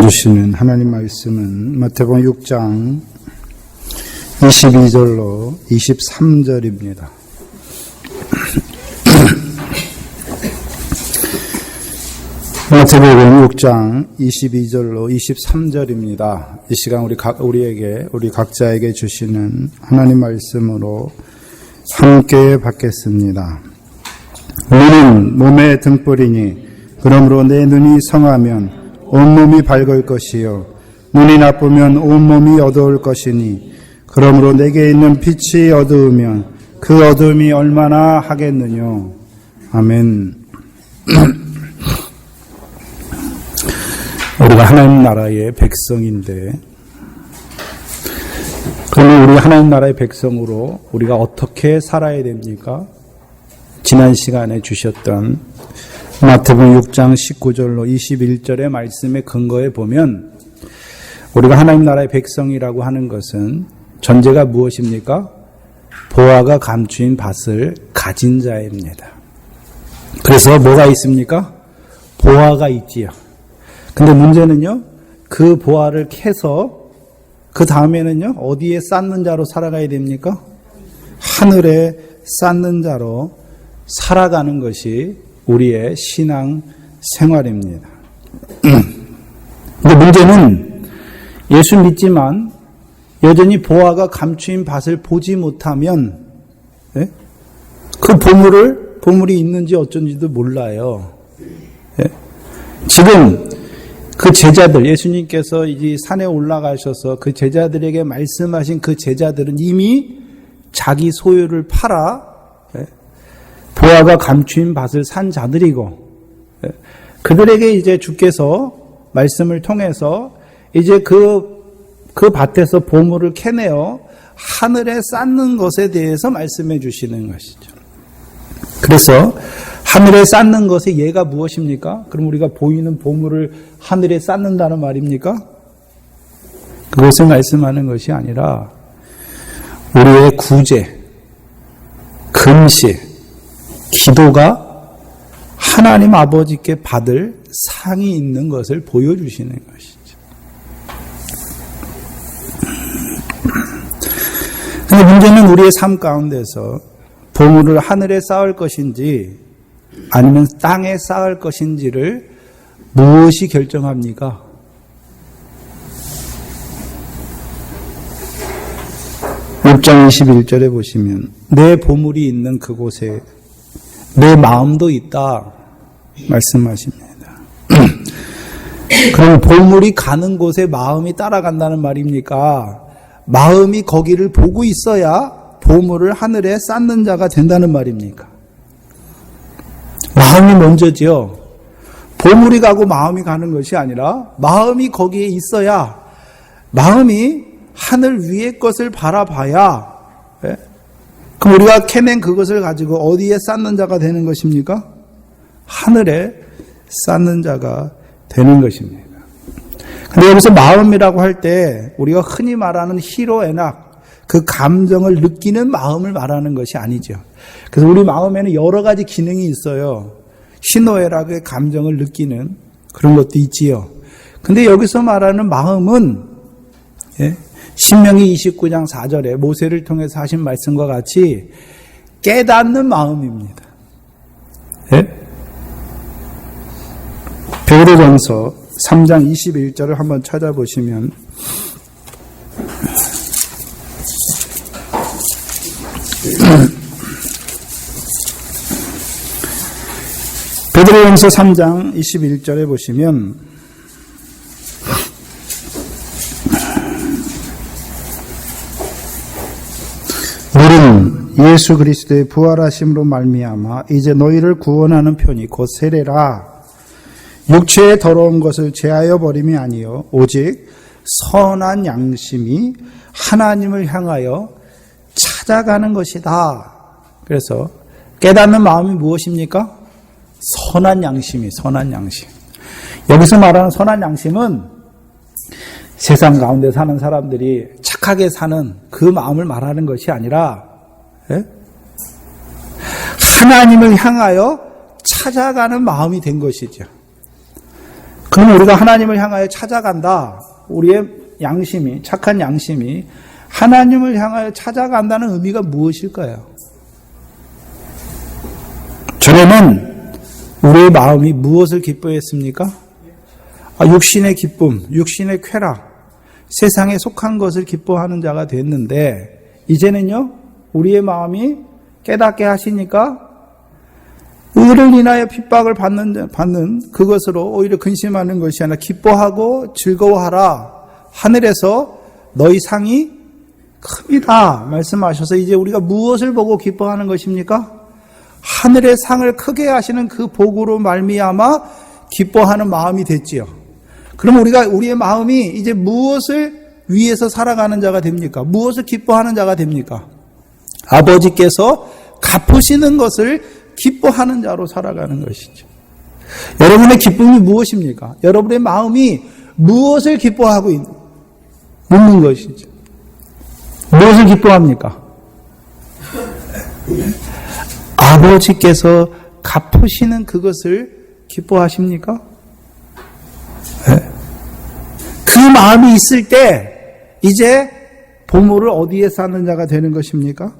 주시는 하나님 말씀은 마태복음 6장 22절로 23절입니다. 마태복음 6장 22절로 23절입니다. 이 시간 우리 각자에게 주시는 하나님 말씀으로 함께 받겠습니다. 눈은 몸의 등불이니 그러므로 내 눈이 성하면 온몸이 밝을 것이요 눈이 나쁘면 온몸이 어두울 것이니 그러므로 내게 있는 빛이 어두우면 그 어두움이 얼마나 하겠느냐. 아멘. 우리가 하나님 나라의 백성인데, 그러면 우리 하나님 나라의 백성으로 우리가 어떻게 살아야 됩니까? 지난 시간에 주셨던 마태복음 6장 19절로 21절의 말씀의 근거에 보면 우리가 하나님 나라의 백성이라고 하는 것은 전제가 무엇입니까? 보화가 감추인 밭을 가진 자입니다. 그래서 뭐가 있습니까? 보화가 있지요. 근데 문제는요, 그 보화를 캐서 그 다음에는요, 어디에 쌓는 자로 살아가야 됩니까? 하늘에 쌓는 자로 살아가는 것이 우리의 신앙 생활입니다. 근데 문제는 예수 믿지만 여전히 보화가 감추인 밭을 보지 못하면 그 보물이 있는지 어쩐지도 몰라요. 지금 그 제자들, 예수님께서 이제 산에 올라가셔서 그 제자들에게 말씀하신 그 제자들은 이미 자기 소유를 팔아 보화가 감추인 밭을 산 자들이고, 그들에게 이제 주께서 말씀을 통해서 이제 그 밭에서 보물을 캐내어 하늘에 쌓는 것에 대해서 말씀해 주시는 것이죠. 그래서 하늘에 쌓는 것의 예가 무엇입니까? 그럼 우리가 보이는 보물을 하늘에 쌓는다는 말입니까? 그것을 말씀하는 것이 아니라 우리의 구제, 금식, 기도가 하나님 아버지께 받을 상이 있는 것을 보여주시는 것이죠. 그런데 문제는 우리의 삶 가운데서 보물을 하늘에 쌓을 것인지 아니면 땅에 쌓을 것인지를 무엇이 결정합니까? (6장 21절에) 보시면 내 보물이 있는 그곳에 내 마음도 있다 말씀하십니다. 그럼 보물이 가는 곳에 마음이 따라간다는 말입니까? 마음이 거기를 보고 있어야 보물을 하늘에 쌓는 자가 된다는 말입니까? 마음이 먼저지요. 보물이 가고 마음이 가는 것이 아니라 마음이 거기에 있어야, 마음이 하늘 위의 것을 바라봐야, 그럼 우리가 캐낸 그것을 가지고 어디에 쌓는 자가 되는 것입니까? 하늘에 쌓는 자가 되는 것입니다. 근데 여기서 마음이라고 할 때 우리가 흔히 말하는 희로애락, 그 감정을 느끼는 마음을 말하는 것이 아니죠. 그래서 우리 마음에는 여러 가지 기능이 있어요. 희노애락의 감정을 느끼는 그런 것도 있지요. 근데 여기서 말하는 마음은 신명기 29장 4절에 모세를 통해서 하신 말씀과 같이 깨닫는 마음입니다. 베드로전서 3장 21절을 한번 찾아보시면 베드로전서 3장 21절에 보시면 너는 예수 그리스도의 부활하심으로 말미암아 이제 너희를 구원하는 편이 곧 세례라. 육체의 더러운 것을 제하여 버림이 아니요 오직 선한 양심이 하나님을 향하여 찾아가는 것이다. 그래서 깨닫는 마음이 무엇입니까? 선한 양심이, 선한 양심. 여기서 말하는 선한 양심은 세상 가운데 사는 사람들이 착하게 사는 그 마음을 말하는 것이 아니라 하나님을 향하여 찾아가는 마음이 된 것이죠. 그러면 우리가 하나님을 향하여 찾아간다. 우리의 양심이, 착한 양심이 하나님을 향하여 찾아간다는 의미가 무엇일까요? 전에는 우리의 마음이 무엇을 기뻐했습니까? 육신의 기쁨, 육신의 쾌락, 세상에 속한 것을 기뻐하는 자가 됐는데 이제는요, 우리의 마음이 깨닫게 하시니까 의를 인하여 핍박을 받는 그것으로 오히려 근심하는 것이 아니라 기뻐하고 즐거워하라. 하늘에서 너희 상이 큽니다. 말씀하셔서 이제 우리가 무엇을 보고 기뻐하는 것입니까? 하늘의 상을 크게 하시는 그 복으로 말미암아 기뻐하는 마음이 됐지요. 그럼 우리의 마음이 이제 무엇을 위해서 살아가는 자가 됩니까? 무엇을 기뻐하는 자가 됩니까? 아버지께서 갚으시는 것을 기뻐하는 자로 살아가는 것이죠. 여러분의 기쁨이 무엇입니까? 여러분의 마음이 무엇을 기뻐하고 묻는 것이죠. 무엇을 기뻐합니까? 아버지께서 갚으시는 그것을 기뻐하십니까? 네. 그 마음이 있을 때 이제 보물을 어디에 쌓는 자가 되는 것입니까?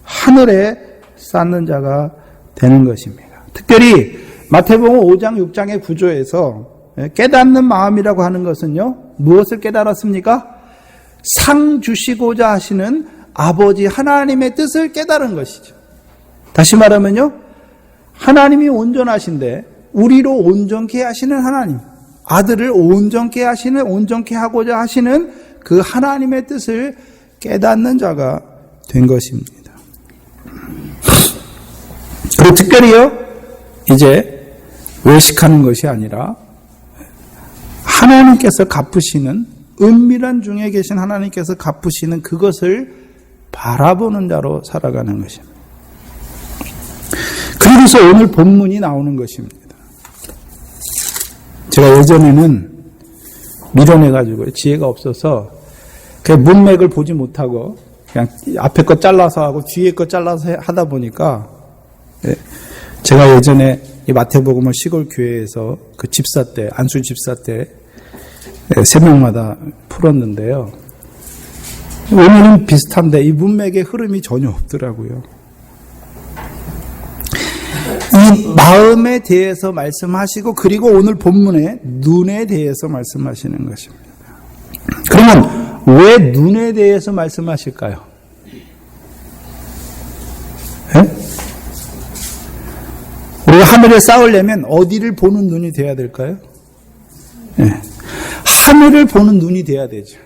하늘에 쌓는 자가 되는 것입니다. 특별히 마태복음 5장 6장의 구조에서 깨닫는 마음이라고 하는 것은요, 무엇을 깨달았습니까? 상 주시고자 하시는 아버지 하나님의 뜻을 깨달은 것이죠. 다시 말하면요, 하나님이 온전하신데 우리로 온전케 하시는 하나님, 아들을 온전케 하고자 하시는 그 하나님의 뜻을 깨닫는 자가 된 것입니다. 그리고 특별히요, 이제 외식하는 것이 아니라 하나님께서 갚으시는, 은밀한 중에 계신 하나님께서 갚으시는 그것을 바라보는 자로 살아가는 것입니다. 그래서 오늘 본문이 나오는 것입니다. 제가 예전에는 미련해가지고 지혜가 없어서 그냥 문맥을 보지 못하고 그냥 앞에 거 잘라서 하고 뒤에 거 잘라서 하다 보니까, 제가 예전에 이 마태복음을 시골 교회에서 그 집사 때, 안수 집사 때 3명마다 풀었는데요. 오늘은 비슷한데 이 문맥의 흐름이 전혀 없더라고요. 이 마음에 대해서 말씀하시고, 그리고 오늘 본문의 눈에 대해서 말씀하시는 것입니다. 그러면 왜 눈에 대해서 말씀하실까요? 우리가 하늘에 쌓으려면 어디를 보는 눈이 돼야 될까요? 하늘을 보는 눈이 돼야 되죠.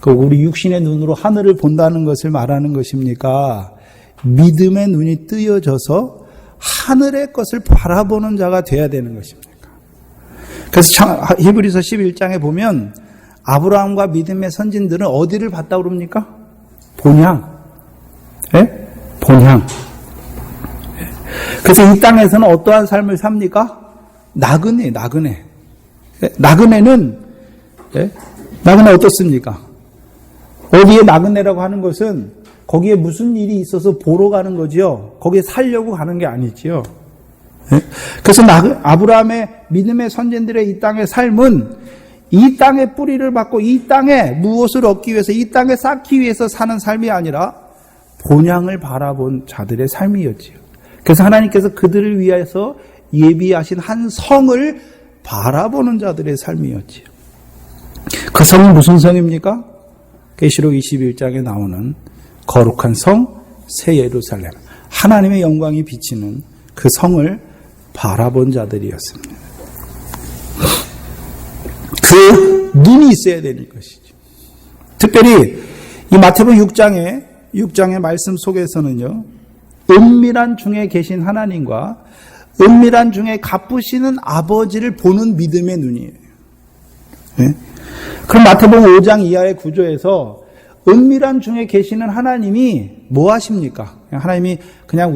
우리 육신의 눈으로 하늘을 본다는 것을 말하는 것입니까? 믿음의 눈이 뜨여져서 하늘의 것을 바라보는 자가 돼야 되는 것입니까? 그래서 히브리서 11장에 보면 아브라함과 믿음의 선진들은 어디를 봤다고 그럽니까? 본향. 본향. 그래서 이 땅에서는 어떠한 삶을 삽니까? 나그네. 나그네는 어떻습니까? 어디에 나그네라고 하는 것은 거기에 무슨 일이 있어서 보러 가는 거지요. 거기에 살려고 가는 게 아니지요. 그래서 아브라함의 믿음의 선진들의 이 땅의 삶은 이 땅의 뿌리를 받고 이 땅에 무엇을 얻기 위해서, 이 땅에 쌓기 위해서 사는 삶이 아니라 본향을 바라본 자들의 삶이었지요. 그래서 하나님께서 그들을 위해서 예비하신 한 성을 바라보는 자들의 삶이었지요. 그 성은 무슨 성입니까? 계시록 21장에 나오는 거룩한 성, 새 예루살렘, 하나님의 영광이 비치는 그 성을 바라본 자들이었습니다. 그 눈이 있어야 되는 것이죠. 특별히 이 마태복음 6장의 말씀 속에서는요, 은밀한 중에 계신 하나님과 은밀한 중에 갚으시는 아버지를 보는 믿음의 눈이에요. 그럼 마태복음 5장 이하의 구조에서 은밀한 중에 계시는 하나님이 뭐 하십니까? 하나님이 그냥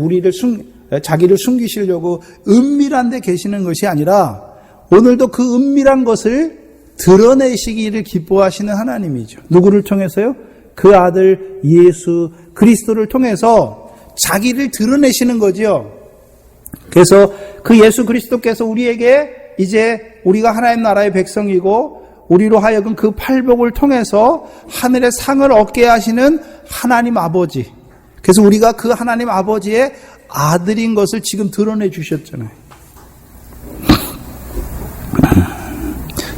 자기를 숨기시려고 은밀한 데 계시는 것이 아니라 오늘도 그 은밀한 것을 드러내시기를 기뻐하시는 하나님이죠. 누구를 통해서요? 그 아들 예수 그리스도를 통해서 자기를 드러내시는 거지요. 그래서 그 예수 그리스도께서 우리에게 이제 우리가 하나님 나라의 백성이고 우리로 하여금 그 팔복을 통해서 하늘의 상을 얻게 하시는 하나님 아버지. 그래서 우리가 그 하나님 아버지의 아들인 것을 지금 드러내 주셨잖아요.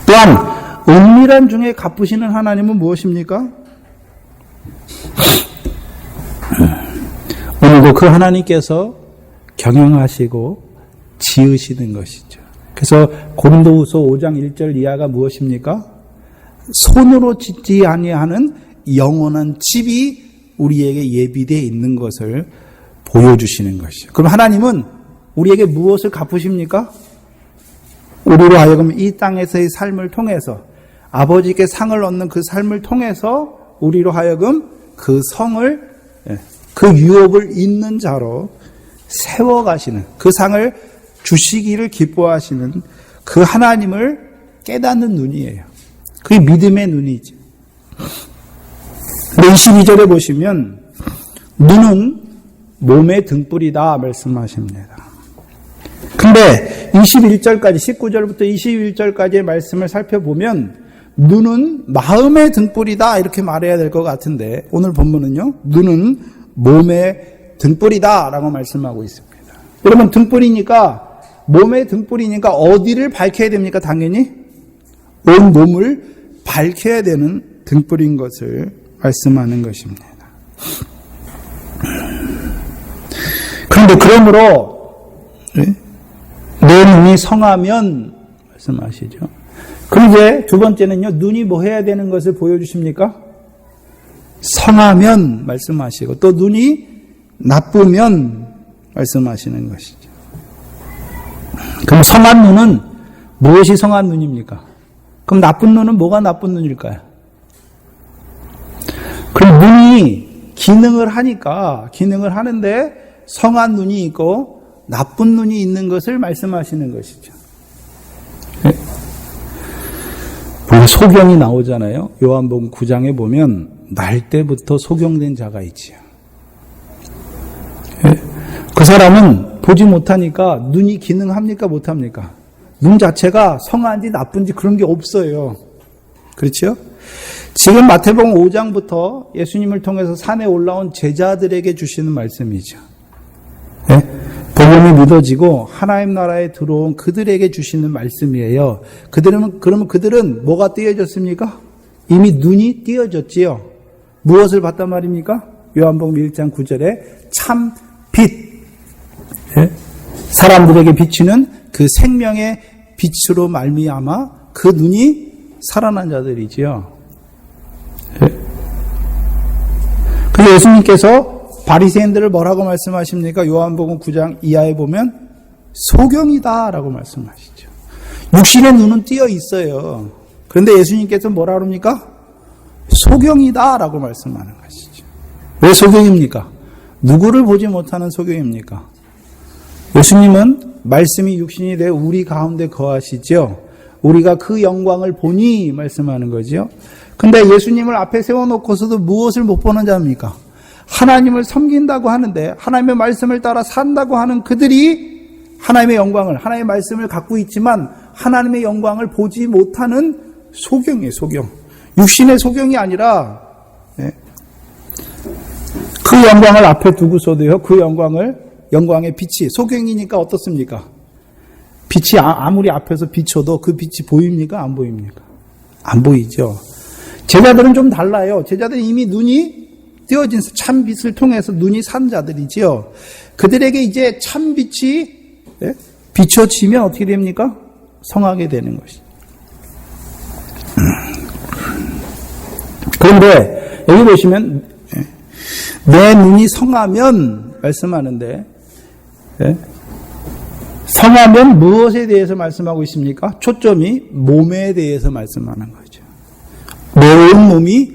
또한 은밀한 중에 갚으시는 하나님은 무엇입니까? 오늘도 그 하나님께서 경영하시고 지으시는 것이죠. 그래서 고린도후서 5장 1절 이하가 무엇입니까? 손으로 짓지 아니하는 영원한 집이 우리에게 예비되어 있는 것을 보여주시는 것이죠. 그럼 하나님은 우리에게 무엇을 갚으십니까? 우리로 하여금 이 땅에서의 삶을 통해서 아버지께 상을 얻는 그 삶을 통해서 우리로 하여금 그 성을, 그 유업을 잇는 자로 세워가시는, 그 상을 주시기를 기뻐하시는 그 하나님을 깨닫는 눈이에요. 그게 믿음의 눈이죠. 22절에 보시면 눈은 몸의 등불이다 말씀하십니다. 근데 21절까지 19절부터 21절까지의 말씀을 살펴보면 눈은 마음의 등불이다 이렇게 말해야 될 것 같은데 오늘 본문은요. 눈은 몸의 등불이다 라고 말씀하고 있습니다. 여러분 등불이니까 몸의 등불이니까 어디를 밝혀야 됩니까? 당연히 온 몸을 밝혀야 되는 등불인 것을 말씀하는 것입니다. 그런데 그러므로 내 눈이 성하면 말씀하시죠. 그리고 이제 두 번째는요. 눈이 뭐 해야 되는 것을 보여주십니까? 성하면 말씀하시고 또 눈이 나쁘면 말씀하시는 것이죠. 그럼 성한 눈은 무엇이 성한 눈입니까? 그럼 나쁜 눈은 뭐가 나쁜 눈일까요? 그럼 눈이 기능을 하는데 성한 눈이 있고 나쁜 눈이 있는 것을 말씀하시는 것이죠. 우리 소경이 나오잖아요. 요한복음 9장에 보면 날 때부터 소경된 자가 있지요. 그 사람은 보지 못하니까 눈이 기능합니까? 못합니까? 눈 자체가 성한지 나쁜지 그런 게 없어요. 그렇죠? 지금 마태복음 5장부터 예수님을 통해서 산에 올라온 제자들에게 주시는 말씀이죠. 복음이 믿어지고 하나님 나라에 들어온 그들에게 주시는 말씀이에요. 그러면 그들은 뭐가 띄어졌습니까? 이미 눈이 띄어졌지요. 무엇을 봤단 말입니까? 요한복음 1장 9절에 참 빛. 사람들에게 비치는 그 생명의 빛으로 말미암아 그 눈이 살아난 자들이지요. 그래서 예수님께서 바리새인들을 뭐라고 말씀하십니까? 요한복음 9장 이하에 보면 소경이다라고 말씀하시죠. 육신의 눈은 띄어 있어요. 그런데 예수님께서 뭐라 그럽니까? 소경이다라고 말씀하는 것이죠. 왜 소경입니까? 누구를 보지 못하는 소경입니까? 예수님은 말씀이 육신이 되어 우리 가운데 거하시죠. 우리가 그 영광을 보니 말씀하는 거죠. 근데 예수님을 앞에 세워놓고서도 무엇을 못 보는 자입니까? 하나님을 섬긴다고 하는데 하나님의 말씀을 따라 산다고 하는 그들이 하나님의 영광을, 하나님의 말씀을 갖고 있지만 하나님의 영광을 보지 못하는 소경이에요. 소경. 육신의 소경이 아니라 그 영광을 앞에 두고서도요. 그 영광의 빛이 소경이니까 어떻습니까? 빛이 아무리 앞에서 비춰도 그 빛이 보입니까? 안 보입니까? 안 보이죠. 제자들은 좀 달라요. 제자들은 이미 눈이 띄어진 참 빛을 통해서 눈이 산 자들이지요. 그들에게 이제 참 빛이 비춰지면 어떻게 됩니까? 성하게 되는 것이죠. 그런데 여기 보시면 내 눈이 성하면 말씀하는데 성하면 무엇에 대해서 말씀하고 있습니까? 초점이 몸에 대해서 말씀하는 거죠. 내 온 몸이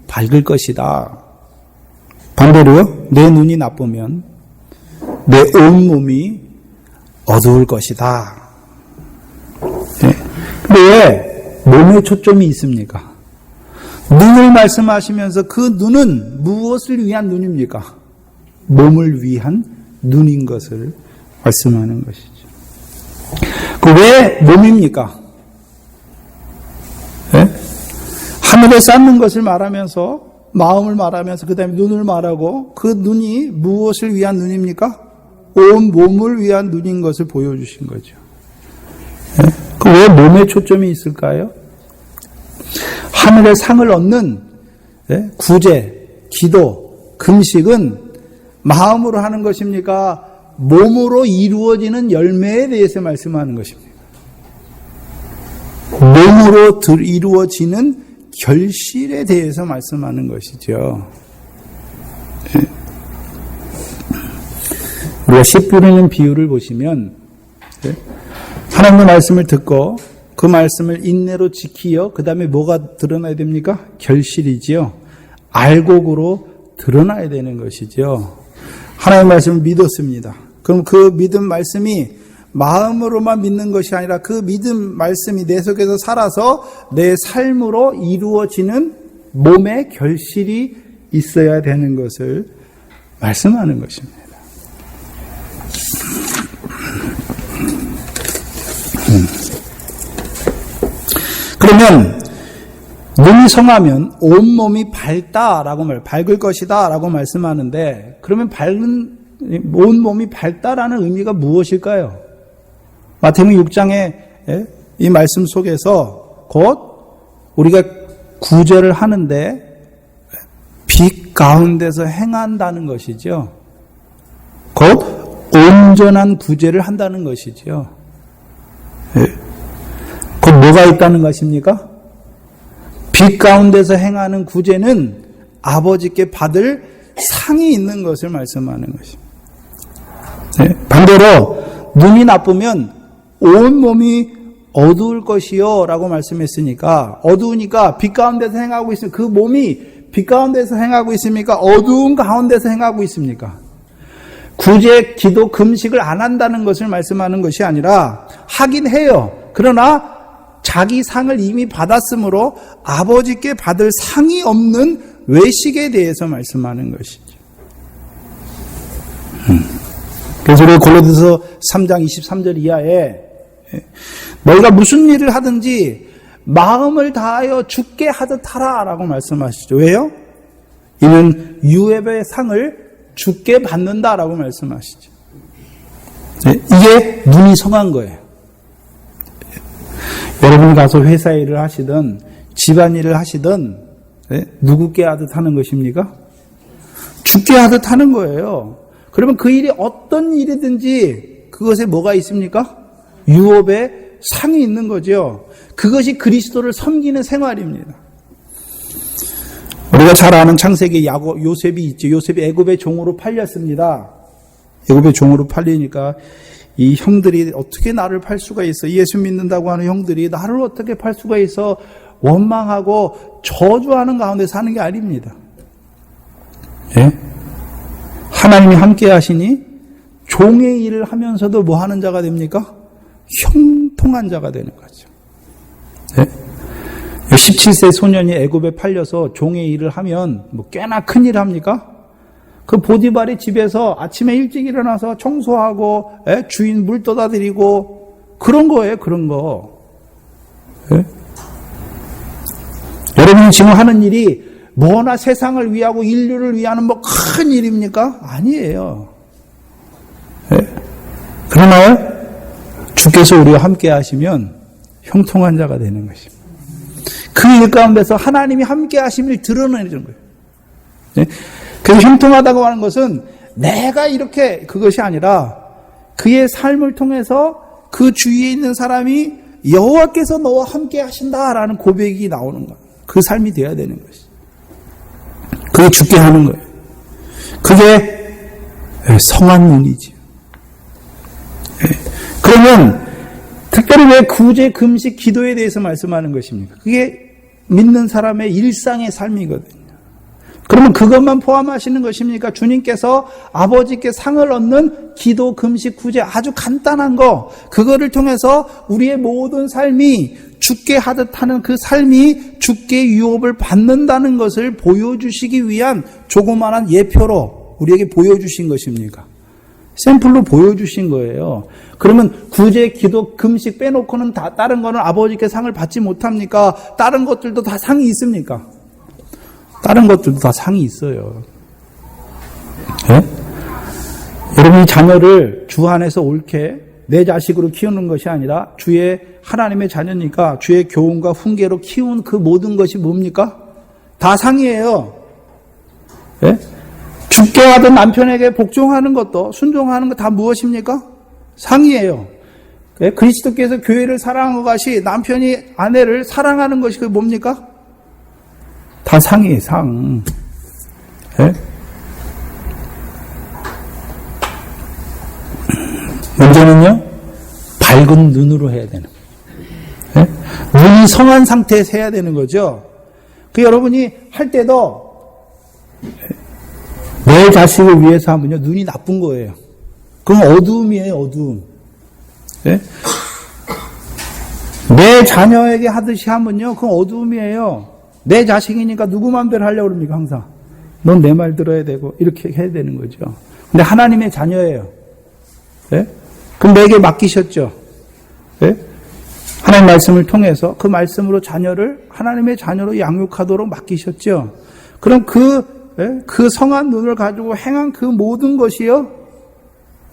밝을 것이다. 반대로요. 내 눈이 나쁘면 내 온 몸이 어두울 것이다. 근데 왜 몸에 초점이 있습니까? 눈을 말씀하시면서 그 눈은 무엇을 위한 눈입니까? 몸을 위한 눈인 것을 말씀하는 것이죠. 그 왜 몸입니까? 하늘에 쌓는 것을 말하면서 마음을 말하면서 그 다음에 눈을 말하고 그 눈이 무엇을 위한 눈입니까? 온 몸을 위한 눈인 것을 보여주신 거죠. 그 왜 몸에 초점이 있을까요? 하늘의 상을 얻는 구제, 기도, 금식은 마음으로 하는 것입니까? 몸으로 이루어지는 열매에 대해서 말씀하는 것입니다. 몸으로 이루어지는 결실에 대해서 말씀하는 것이죠. 우리가 씨 뿌리는 비유를 보시면 하나님의 말씀을 듣고 그 말씀을 인내로 지키어 그 다음에 뭐가 드러나야 됩니까? 결실이지요. 알곡으로 드러나야 되는 것이죠. 하나님의 말씀을 믿었습니다. 그럼 그 믿음 말씀이 마음으로만 믿는 것이 아니라 그 믿음 말씀이 내 속에서 살아서 내 삶으로 이루어지는 몸의 결실이 있어야 되는 것을 말씀하는 것입니다. 그러면 눈이 성하면 온몸이 밝다라고 밝을 것이다라고 말씀하는데 그러면 밝은 온몸이 밝다라는 의미가 무엇일까요? 마태복음 6장의 이 말씀 속에서 곧 우리가 구제를 하는데 빛 가운데서 행한다는 것이죠. 곧 온전한 구제를 한다는 것이죠. 곧 뭐가 있다는 것입니까? 빛 가운데서 행하는 구제는 아버지께 받을 상이 있는 것을 말씀하는 것입니다. 반대로 눈이 나쁘면 온 몸이 어두울 것이요 라고 말씀했으니까 어두우니까 빛 가운데서 행하고 있으면 그 몸이 빛 가운데서 행하고 있습니까? 어두운 가운데서 행하고 있습니까? 구제, 기도, 금식을 안 한다는 것을 말씀하는 것이 아니라 하긴 해요. 그러나 자기 상을 이미 받았으므로 아버지께 받을 상이 없는 외식에 대해서 말씀하는 것이죠. 그래서 우리 골로새서 3장 23절 이하에 너희가 무슨 일을 하든지 마음을 다하여 주께 하듯 하라라고 말씀하시죠. 왜요? 이는 유업의 상을 주께 받는다라고 말씀하시죠. 이게 눈이 성한 거예요. 여러분이 가서 회사 일을 하시든 집안일을 하시든 누구께 하듯 하는 것입니까? 주께 하듯 하는 거예요. 그러면 그 일이 어떤 일이든지 그것에 뭐가 있습니까? 유업의 상이 있는 거죠. 그것이 그리스도를 섬기는 생활입니다. 우리가 잘 아는 창세기 요셉이 있죠. 요셉이 애굽의 종으로 팔렸습니다. 애굽의 종으로 팔리니까 이 형들이 어떻게 나를 팔 수가 있어? 예수 믿는다고 하는 형들이 나를 어떻게 팔 수가 있어? 원망하고 저주하는 가운데 사는 게 아닙니다. 예? 하나님이 함께 하시니 종의 일을 하면서도 뭐 하는 자가 됩니까? 형통한 자가 되는 거죠. 예? 17세 소년이 애굽에 팔려서 종의 일을 하면 뭐 꽤나 큰일 합니까? 그 보디발의 집에서 아침에 일찍 일어나서 청소하고 주인 물 떠다 드리고 그런 거예요. 그런 거. 예? 여러분이 지금 하는 일이 뭐나 세상을 위하고 인류를 위하는 뭐 큰 일입니까? 아니에요. 예? 그러나 주께서 우리와 함께 하시면 형통한 자가 되는 것입니다. 그 일 가운데서 하나님이 함께 하심을 드러내는 거예요. 예? 그래서 형통하다고 하는 것은 내가 이렇게 그것이 아니라 그의 삶을 통해서 그 주위에 있는 사람이 여호와께서 너와 함께 하신다라는 고백이 나오는 거예요. 그 삶이 되어야 되는 것이. 그게 죽게 하는 거예요. 그게 성한 눈이지. 그러면 특별히 왜 구제, 금식, 기도에 대해서 말씀하는 것입니까? 그게 믿는 사람의 일상의 삶이거든요. 그러면 그것만 포함하시는 것입니까? 주님께서 아버지께 상을 얻는 기도, 금식, 구제 아주 간단한 거 그거를 통해서 우리의 모든 삶이 죽게 하듯 하는 그 삶이 죽게 유업을 받는다는 것을 보여주시기 위한 조그마한 예표로 우리에게 보여주신 것입니까? 샘플로 보여주신 거예요. 그러면 구제, 기도, 금식 빼놓고는 다 다른 거는 아버지께 상을 받지 못합니까? 다른 것들도 다 상이 있습니까? 다른 것들도 다 상이 있어요. 네? 여러분이 자녀를 주 안에서 옳게 내 자식으로 키우는 것이 아니라 주의 하나님의 자녀니까 주의 교훈과 훈계로 키운 그 모든 것이 뭡니까? 다 상이에요. 네? 죽게 하던 남편에게 복종하는 것도 순종하는 것 다 무엇입니까? 상이에요. 네? 그리스도께서 교회를 사랑한 것 같이 남편이 아내를 사랑하는 것이 그게 뭡니까? 다 상이에요. 상. 네? 문제는요, 밝은 눈으로 해야 되는 거예요. 네? 눈이 성한 상태에서 해야 되는 거죠. 그 여러분이 할 때도 내 자식을 위해서 하면요, 눈이 나쁜 거예요. 그건 어두움이에요, 어두움. 네? 내 자녀에게 하듯이 하면요, 그건 어두움이에요. 내 자식이니까 누구 마음대로 하려고 그럽니까, 항상. 넌 내 말 들어야 되고, 이렇게 해야 되는 거죠. 근데 하나님의 자녀예요. 네? 그럼 내게 맡기셨죠. 네? 하나님 말씀을 통해서 그 말씀으로 자녀를 하나님의 자녀로 양육하도록 맡기셨죠. 그럼 그 성한 눈을 가지고 행한 그 모든 것이요,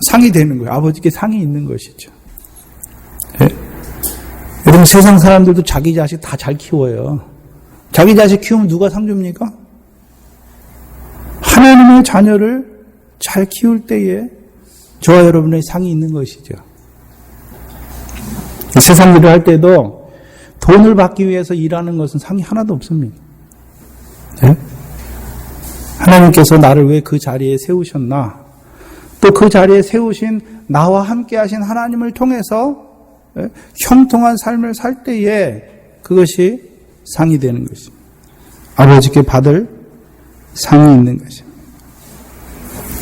상이 되는 거예요. 아버지께 상이 있는 것이죠. 네? 여러분, 세상 사람들도 자기 자식 다 잘 키워요. 자기 자식 키우면 누가 상 줍니까? 하나님의 자녀를 잘 키울 때에 저와 여러분의 상이 있는 것이죠. 세상 일을 할 때도 돈을 받기 위해서 일하는 것은 상이 하나도 없습니다. 네? 하나님께서 나를 왜 그 자리에 세우셨나? 또 그 자리에 세우신 나와 함께 하신 하나님을 통해서 형통한 삶을 살 때에 그것이 상이 되는 것입니다. 아버지께 받을 상이 있는 것입니다.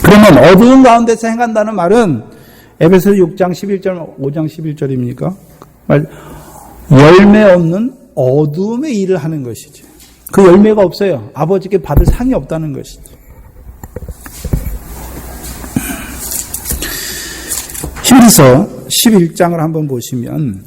그러면 어두운 가운데서 행한다는 말은 에베소서 6장 11절, 5장 11절입니까? 열매 없는 어두움의 일을 하는 것이지. 그 열매가 없어요. 아버지께 받을 상이 없다는 것이죠. 히브리서 11장을 한번 보시면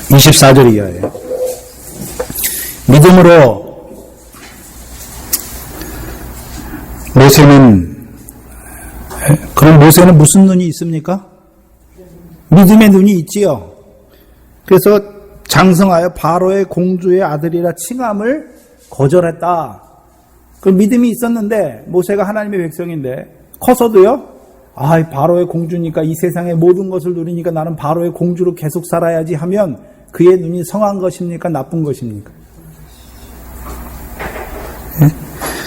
24절 이하예요. 믿음으로 그럼 모세는 무슨 눈이 있습니까? 믿음의 눈이 있지요. 그래서 장성하여 바로의 공주의 아들이라 칭함을 거절했다. 그 믿음이 있었는데 모세가 하나님의 백성인데 커서도요, 바로의 공주니까 이 세상의 모든 것을 누리니까 나는 바로의 공주로 계속 살아야지 하면 그의 눈이 성한 것입니까? 나쁜 것입니까? 네?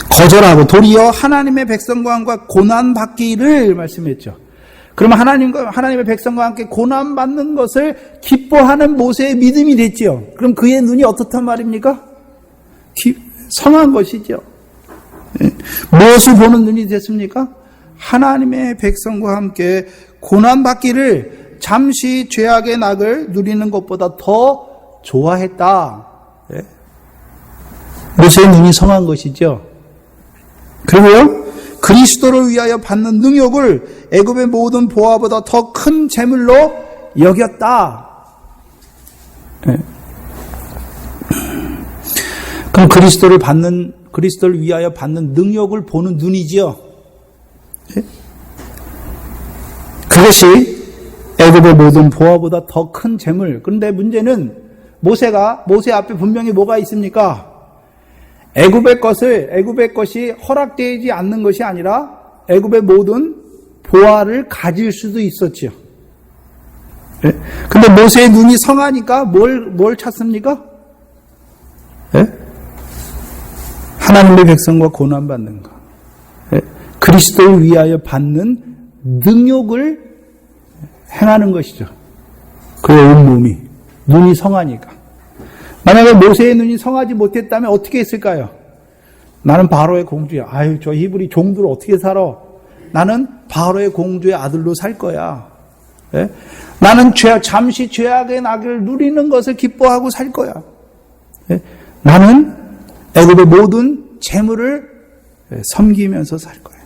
거절하고 도리어 하나님의 백성과 함께 고난받기를 말씀했죠. 그러면 하나님의 백성과 함께 고난받는 것을 기뻐하는 모세의 믿음이 됐죠. 그럼 그의 눈이 어떻단 말입니까? 성한 것이죠. 네? 무엇을 보는 눈이 됐습니까? 하나님의 백성과 함께 고난받기를 잠시 죄악의 낙을 누리는 것보다 더 좋아했다. 네? 모세의 눈이 성한 것이죠. 그리고요, 그리스도를 위하여 받는 능욕을 애굽의 모든 보화보다 더 큰 재물로 여겼다. 네. 그럼 그리스도를 위하여 받는 능욕을 보는 눈이지요. 네? 그것이 애굽의 모든 보화보다 더 큰 재물. 그런데 문제는 모세 앞에 분명히 뭐가 있습니까? 애굽의 것이 허락되지 않는 것이 아니라 애굽의 모든 보화를 가질 수도 있었죠. 네? 근데 모세의 눈이 성하니까 뭘 찾습니까? 네? 하나님의 백성과 고난받는 것. 네? 그리스도를 위하여 받는 능욕을 행하는 것이죠. 그의 온몸이. 눈이 성하니까. 만약에 모세의 눈이 성하지 못했다면 어떻게 했을까요? 나는 바로의 공주야. 저 히브리 종들 어떻게 살아? 나는 바로의 공주의 아들로 살 거야. 예? 나는 잠시 죄악의 낙을 누리는 것을 기뻐하고 살 거야. 예? 나는 애굽의 모든 재물을 섬기면서 살 거야.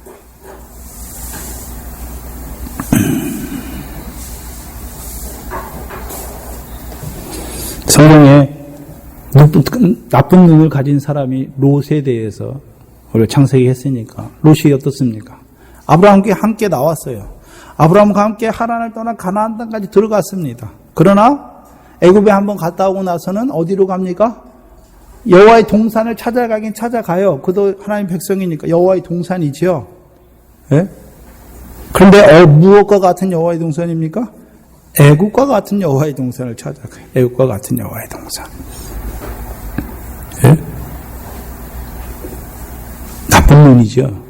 성경에 나쁜 눈을 가진 사람이 롯에 대해서 원래 창세기 했으니까 롯이 어떻습니까? 아브라함과 함께 나왔어요. 아브라함과 함께 하란을 떠나 가나안 땅까지 들어갔습니다. 그러나 애굽에 한번 갔다 오고 나서는 어디로 갑니까? 여호와의 동산을 찾아가긴 찾아가요. 그도 하나님 백성이니까 여호와의 동산이지요. 예? 그런데 무엇과 같은 여호와의 동산입니까? 애국과 같은 여호와의 동산을 찾아가요. 애국과 같은 여호와의 동산. 예? 나쁜 눈이죠.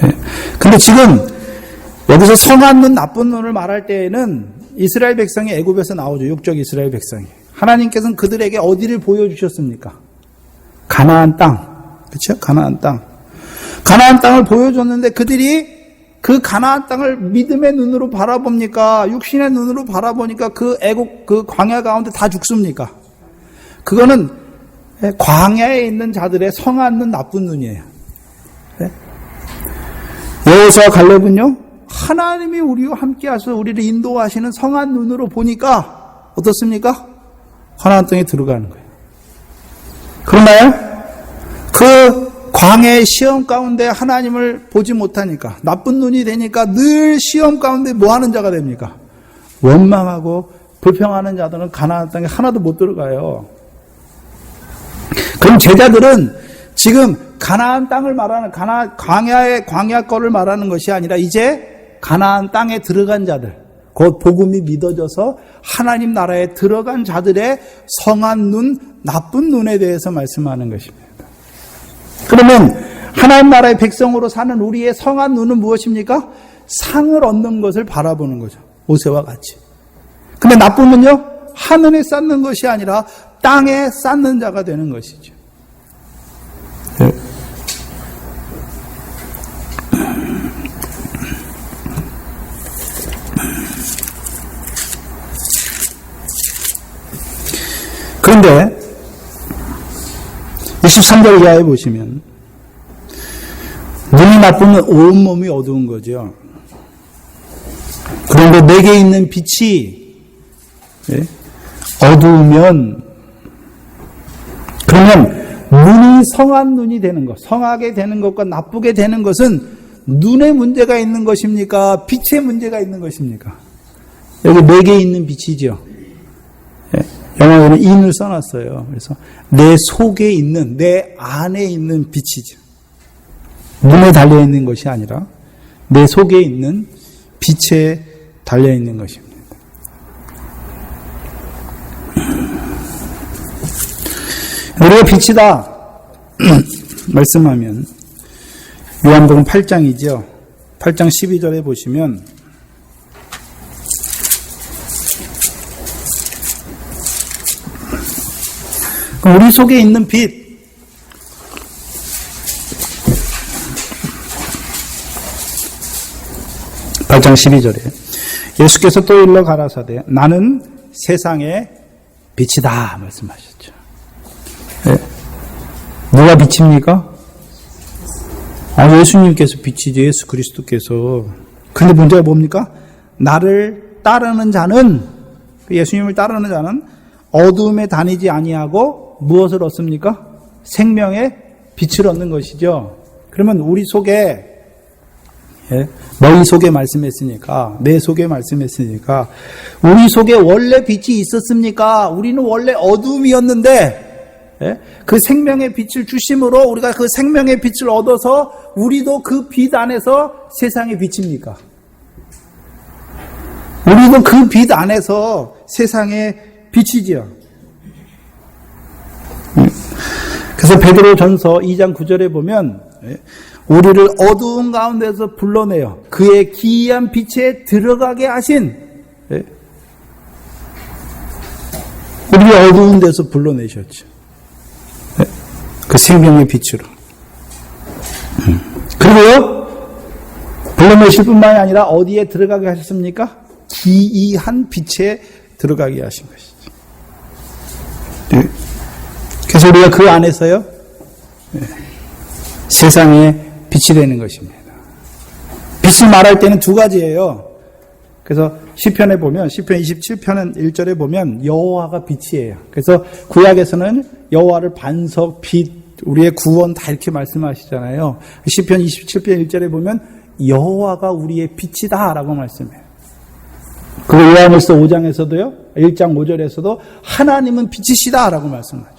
예? 근데 지금 여기서 선한 눈, 나쁜 눈을 말할 때에는 이스라엘 백성이 애굽에서 나오죠. 육적 이스라엘 백성이. 하나님께서는 그들에게 어디를 보여주셨습니까? 가나안 땅. 그렇죠? 가나안 땅. 가나안 땅을 보여줬는데 그들이 그 가나안 땅을 믿음의 눈으로 바라봅니까? 육신의 눈으로 바라보니까 그 애국, 그 광야 가운데 다 죽습니까? 그거는 광야에 있는 자들의 성한 눈, 나쁜 눈이에요. 여호수아 갈렙은요, 하나님이 우리와 함께하셔서 우리를 인도하시는 성한 눈으로 보니까 어떻습니까? 가나안 땅에 들어가는 거예요. 그러나요? 그 광야의 시험 가운데 하나님을 보지 못하니까, 나쁜 눈이 되니까 늘 시험 가운데 뭐 하는 자가 됩니까? 원망하고 불평하는 자들은 가나안 땅에 하나도 못 들어가요. 그럼 제자들은 지금 가나안 땅을 말하는, 광야의 광야 거를 말하는 것이 아니라 이제 가나안 땅에 들어간 자들, 곧 복음이 믿어져서 하나님 나라에 들어간 자들의 성한 눈, 나쁜 눈에 대해서 말씀하는 것입니다. 그러면 하나님 나라의 백성으로 사는 우리의 성한 눈은 무엇입니까? 상을 얻는 것을 바라보는 거죠. 모세와 같이. 근데 나쁜 눈은요, 하늘에 쌓는 것이 아니라 땅에 쌓는 자가 되는 것이죠. 네. 그런데 23절 이하에 보시면 눈이 나쁘면 온몸이 어두운 거죠. 그런데 내게 있는 빛이 어두우면, 그러면 눈이 성한 눈이 되는 것, 성하게 되는 것과 나쁘게 되는 것은 눈에 문제가 있는 것입니까? 빛에 문제가 있는 것입니까? 여기 내게 있는 빛이죠. 영어에는 in을 써놨어요. 그래서 내 속에 있는, 내 안에 있는 빛이죠. 눈에 달려있는 것이 아니라 내 속에 있는 빛에 달려있는 것입니다. 우리가 빛이다 말씀하면 요한복음 8장이죠. 8장 12절에 보시면 우리 속에 있는 빛, 8장 12절에 예수께서 또 일러 가라사대 나는 세상의 빛이다 말씀하셨죠. 네. 누가 빛입니까? 예수님께서 빛이죠. 예수 그리스도께서. 근데 문제가 뭡니까? 나를 따르는 자는, 예수님을 따르는 자는 어두움에 다니지 아니하고 무엇을 얻습니까? 생명의 빛을 얻는 것이죠. 그러면 우리 속에, 너희 속에 말씀했으니까, 내 속에 말씀했으니까, 우리 속에 원래 빛이 있었습니까? 우리는 원래 어두움이었는데 그 생명의 빛을 주심으로 우리가 그 생명의 빛을 얻어서 우리도 그 빛 안에서 세상의 빛입니까? 우리도 그 빛 안에서 세상의 빛이지요. 그래서 베드로전서 2장 9절에 보면 우리를 어두운 가운데서 불러내어 그의 기이한 빛에 들어가게 하신, 우리를 어두운 데서 불러내셨죠. 그 생명의 빛으로. 그리고요, 불러내실 뿐만이 아니라 어디에 들어가게 하셨습니까? 기이한 빛에 들어가게 하신 것이죠. 네. 그래서 우리가 그 안에서요, 네. 세상에 빛이 되는 것입니다. 빛을 말할 때는 두 가지예요. 그래서 시편에 보면 시편 27편 1절에 보면 여호와가 빛이에요. 그래서 구약에서는 여호와를 반석, 빛, 우리의 구원 다 이렇게 말씀하시잖아요. 시편 27편 1절에 보면 여호와가 우리의 빛이다라고 말씀해요. 그리고 요한일서 5장에서도요. 1장 5절에서도 하나님은 빛이시다라고 말씀하죠.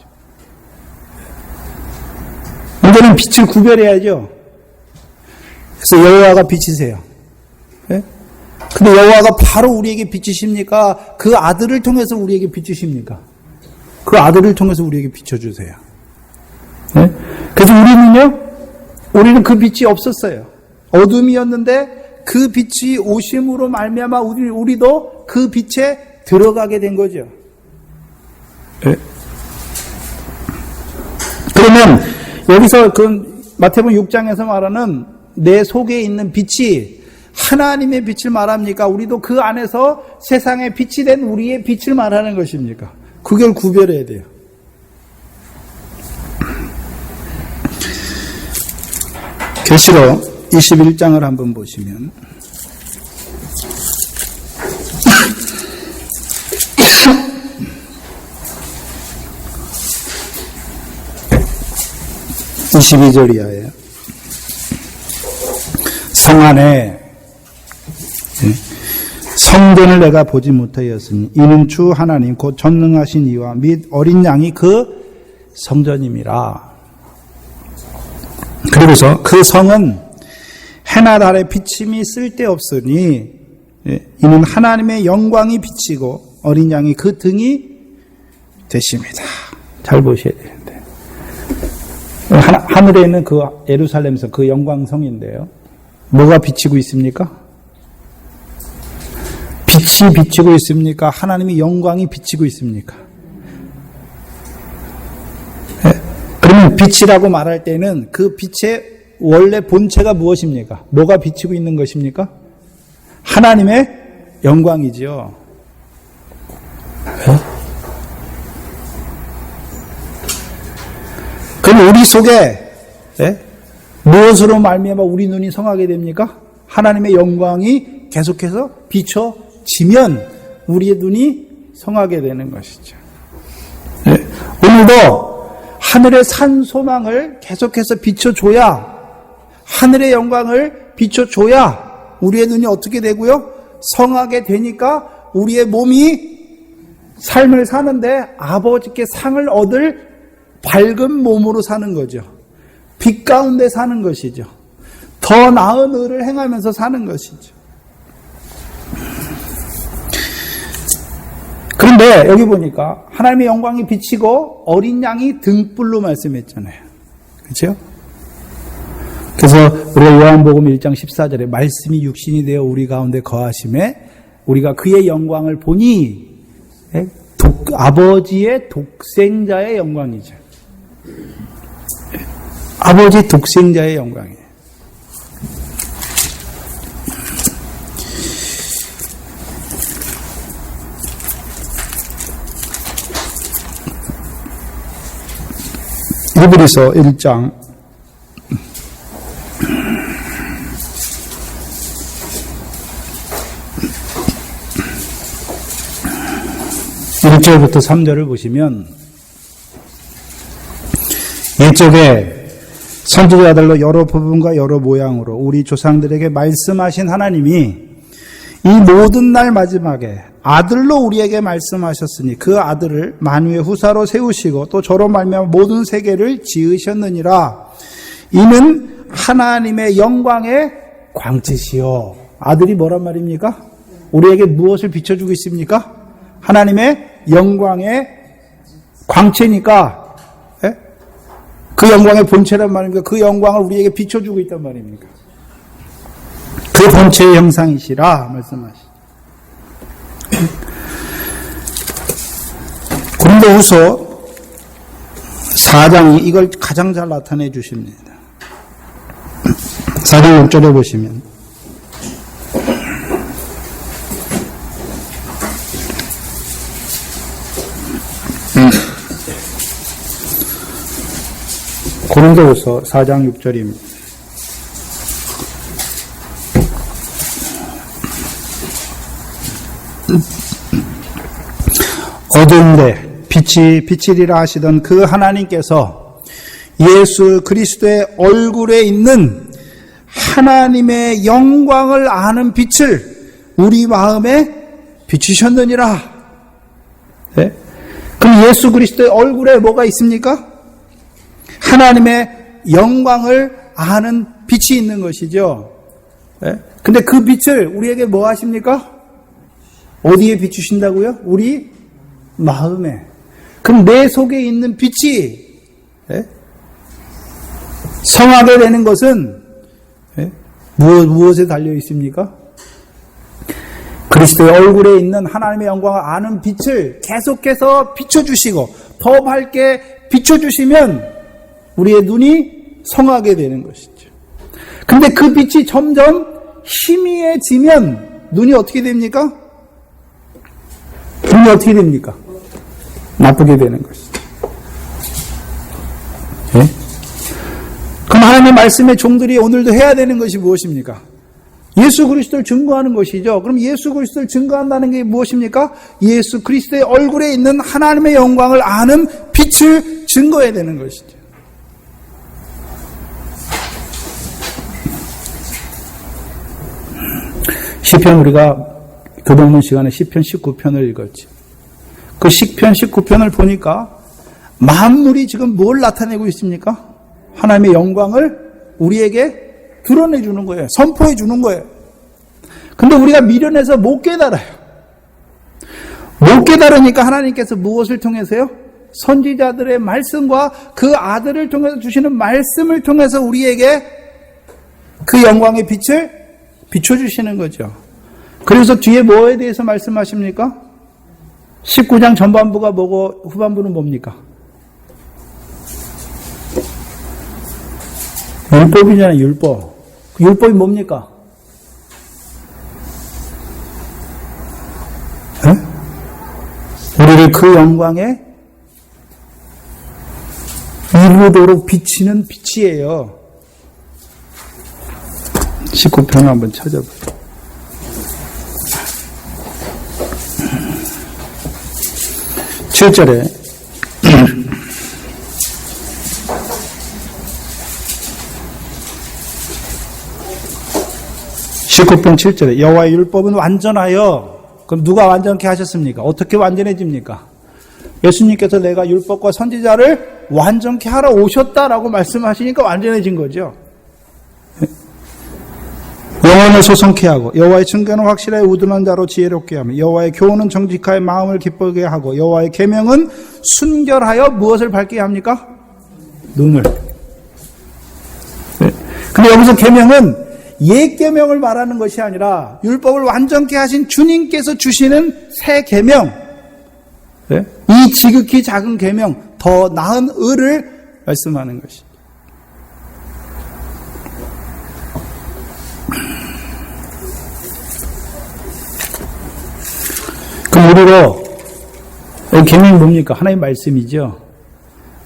이제는 빛을 구별해야죠. 그래서 여호와가 빛이세요. 네? 근데 여호와가 바로 우리에게 빛이십니까? 그 아들을 통해서 우리에게 빛이십니까? 그 아들을 통해서 우리에게 비춰주세요. 네? 그래서 우리는 그 빛이 없었어요. 어둠이었는데 그 빛이 오심으로 말미암아 우리도 그 빛에 들어가게 된 거죠. 네? 그러면 여기서 그 마태복음 6장에서 말하는 내 속에 있는 빛이 하나님의 빛을 말합니까? 우리도 그 안에서 세상의 빛이 된 우리의 빛을 말하는 것입니까? 그걸 구별해야 돼요. 계시록 21장을 한번 보시면 (22절) 이하예요. 성 안에 성전을 내가 보지 못하였으니 이는 주 하나님 곧 전능하신 이와 및 어린 양이 그 성전임이라. 그리고서 그 성은 해나 달의 비침이 쓸데없으니 이는 하나님의 영광이 비치고 어린 양이 그 등이 되십니다. 잘 보셔야 되는데 하늘에 있는 그 예루살렘성 그 영광성인데요. 뭐가 비치고 있습니까? 빛이 비치고 있습니까? 하나님의 영광이 비치고 있습니까? 네. 그러면 빛이라고 말할 때는 그 빛의 원래 본체가 무엇입니까? 뭐가 비치고 있는 것입니까? 하나님의 영광이지요. 네. 그럼 우리 속에 네? 무엇으로 말미암아 우리 눈이 성하게 됩니까? 하나님의 영광이 계속해서 비춰지면 우리의 눈이 성하게 되는 것이죠. 네. 오늘도 하늘의 산 소망을 계속해서 비춰줘야, 하늘의 영광을 비춰줘야 우리의 눈이 어떻게 되고요? 성하게 되니까 우리의 몸이 삶을 사는데 아버지께 상을 얻을 밝은 몸으로 사는 거죠. 빛 가운데 사는 것이죠. 더 나은 의를 행하면서 사는 것이죠. 그런데 여기 보니까 하나님의 영광이 비치고 어린 양이 등불로 말씀했잖아요. 그렇죠? 그래서 우리가 요한복음 1장 14절에 말씀이 육신이 되어 우리 가운데 거하심에 우리가 그의 영광을 보니 아버지의 독생자의 영광이죠. 아버지 독생자의 영광이에요. 히브리서 1장 1절부터 3절을 보시면 이쪽에 선지자들로 여러 부분과 여러 모양으로 우리 조상들에게 말씀하신 하나님이 이 모든 날 마지막에 아들로 우리에게 말씀하셨으니 그 아들을 만유의 후사로 세우시고 또 저로 말미암아 모든 세계를 지으셨느니라. 이는 하나님의 영광의 광채시요. 아들이 뭐란 말입니까? 우리에게 무엇을 비춰주고 있습니까? 하나님의 영광의 광채니까 그 영광의 본체란 말입니까? 그 영광을 우리에게 비춰주고 있단 말입니까? 그 본체의 형상이시라 말씀하시죠. 고린도후서 4장이 이걸 가장 잘 나타내 주십니다. 4장 6절에 보시면 고린도후서 4장 6절입니다. 어두운데 빛이 비치리라 하시던 그 하나님께서 예수 그리스도의 얼굴에 있는 하나님의 영광을 아는 빛을 우리 마음에 비추셨느니라. 네? 그럼 예수 그리스도의 얼굴에 뭐가 있습니까? 하나님의 영광을 아는 빛이 있는 것이죠. 네? 근데 그 빛을 우리에게 뭐 하십니까? 어디에 비추신다고요? 우리 마음에. 그럼 내 속에 있는 빛이 성하게 되는 것은 무엇에 달려 있습니까? 그리스도의 얼굴에 있는 하나님의 영광을 아는 빛을 계속해서 비춰주시고 더 밝게 비춰주시면 우리의 눈이 성하게 되는 것이죠. 근데 그 빛이 점점 희미해지면 눈이 어떻게 됩니까? 눈이 어떻게 됩니까? 나쁘게 되는 것이죠. 네? 그럼 하나님의 말씀의 종들이 오늘도 해야 되는 것이 무엇입니까? 예수 그리스도를 증거하는 것이죠. 그럼 예수 그리스도를 증거한다는 게 무엇입니까? 예수 그리스도의 얼굴에 있는 하나님의 영광을 아는 빛을 증거해야 되는 것이죠. 시편 우리가 교동문 시간에 시편 19편을 읽었죠. 그 시편 19편을 보니까 만물이 지금 뭘 나타내고 있습니까? 하나님의 영광을 우리에게 드러내 주는 거예요. 선포해 주는 거예요. 근데 우리가 미련해서 못 깨달아요. 못 깨달으니까 하나님께서 무엇을 통해서요? 선지자들의 말씀과 그 아들을 통해서 주시는 말씀을 통해서 우리에게 그 영광의 빛을 비춰주시는 거죠. 그래서 뒤에 뭐에 대해서 말씀하십니까? 19장 전반부가 뭐고 후반부는 뭡니까? 율법이잖아요. 율법. 율법이 뭡니까? 네? 우리를 그 영광에 이루도록 비치는 빛이에요. 19편을 한번 찾아봐요. 칠 절에 19편 7절에 여호와의 율법은 완전하여. 그럼 누가 완전케 하셨습니까? 어떻게 완전해집니까? 예수님께서 내가 율법과 선지자를 완전케 하러 오셨다라고 말씀하시니까 완전해진 거죠. 영혼을 소성케 하고 여호와의 증거는 확실하게 우둔한 자로 지혜롭게 하며 여호와의 교훈은 정직하여 마음을 기쁘게 하고 여호와의 계명은 순결하여 무엇을 밝게 합니까? 눈을. 네. 근데 여기서 계명은 옛 계명을 말하는 것이 아니라 율법을 완전케 하신 주님께서 주시는 새 계명. 네? 이 지극히 작은 계명, 더 나은 의를 말씀하는 것이죠. 그럼 우리로 계명이 뭡니까? 하나님의 말씀이죠.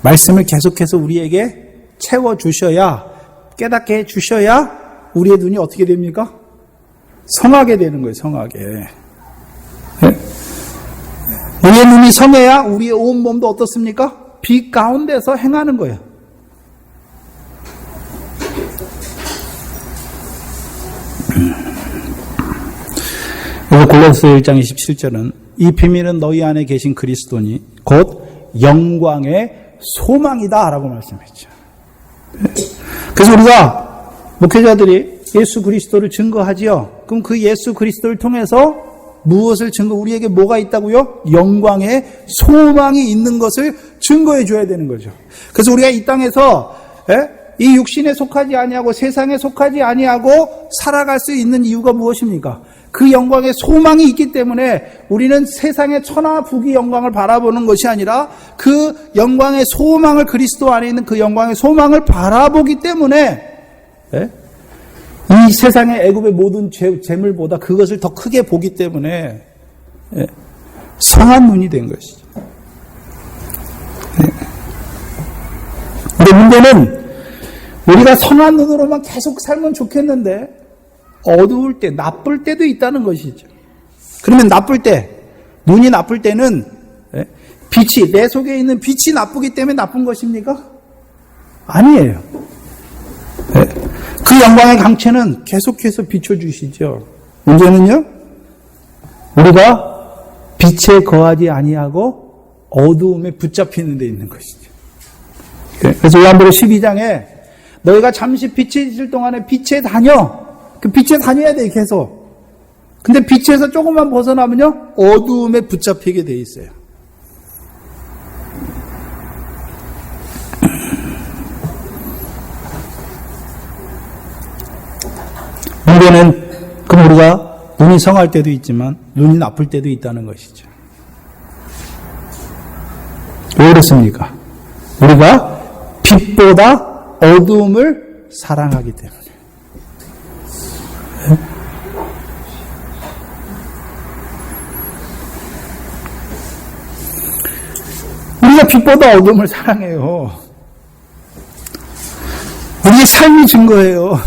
말씀을 계속해서 우리에게 채워주셔야, 깨닫게 해주셔야 우리의 눈이 어떻게 됩니까? 성하게 되는 거예요. 성하게. 네? 우리의 눈이 성해야 우리의 온 몸도 어떻습니까? 빛 가운데서 행하는 거예요. 골로새 1장 27절은 이 비밀은 너희 안에 계신 그리스도니 곧 영광의 소망이다 라고 말씀했죠. 그래서 우리가 목회자들이 예수 그리스도를 증거하지요. 그럼 그 예수 그리스도를 통해서 무엇을 증거, 우리에게 뭐가 있다고요? 영광의 소망이 있는 것을 증거해 줘야 되는 거죠. 그래서 우리가 이 땅에서 이 육신에 속하지 아니하고 세상에 속하지 아니하고 살아갈 수 있는 이유가 무엇입니까? 그 영광의 소망이 있기 때문에 우리는 세상의 천하 부귀 영광을 바라보는 것이 아니라 그 영광의 소망을, 그리스도 안에 있는 그 영광의 소망을 바라보기 때문에 이 세상의 애굽의 모든 재물보다 그것을 더 크게 보기 때문에 성한 눈이 된 것이죠. 근데 문제는 우리가 선한 눈으로만 계속 살면 좋겠는데 어두울 때, 나쁠 때도 있다는 것이죠. 그러면 나쁠 때, 눈이 나쁠 때는 빛이, 내 속에 있는 빛이 나쁘기 때문에 나쁜 것입니까? 아니에요. 그 영광의 강체는 계속해서 비춰주시죠. 문제는요, 우리가 빛에 거하지 아니하고 어두움에 붙잡히는 데 있는 것이죠. 그래서 요한복음 12장에 너희가 잠시 빛에 있을 동안에 빛에 다녀. 그 빛에 다녀야 돼, 계속. 근데 빛에서 조금만 벗어나면요, 어두움에 붙잡히게 돼 있어요. 문제는, 그럼 우리가 눈이 성할 때도 있지만, 눈이 나쁠 때도 있다는 것이죠. 왜 그렇습니까? 우리가 빛보다 어두움을 사랑하기 때문에. 우리가 빛보다 어둠을 사랑해요. 우리의 삶이 증거예요.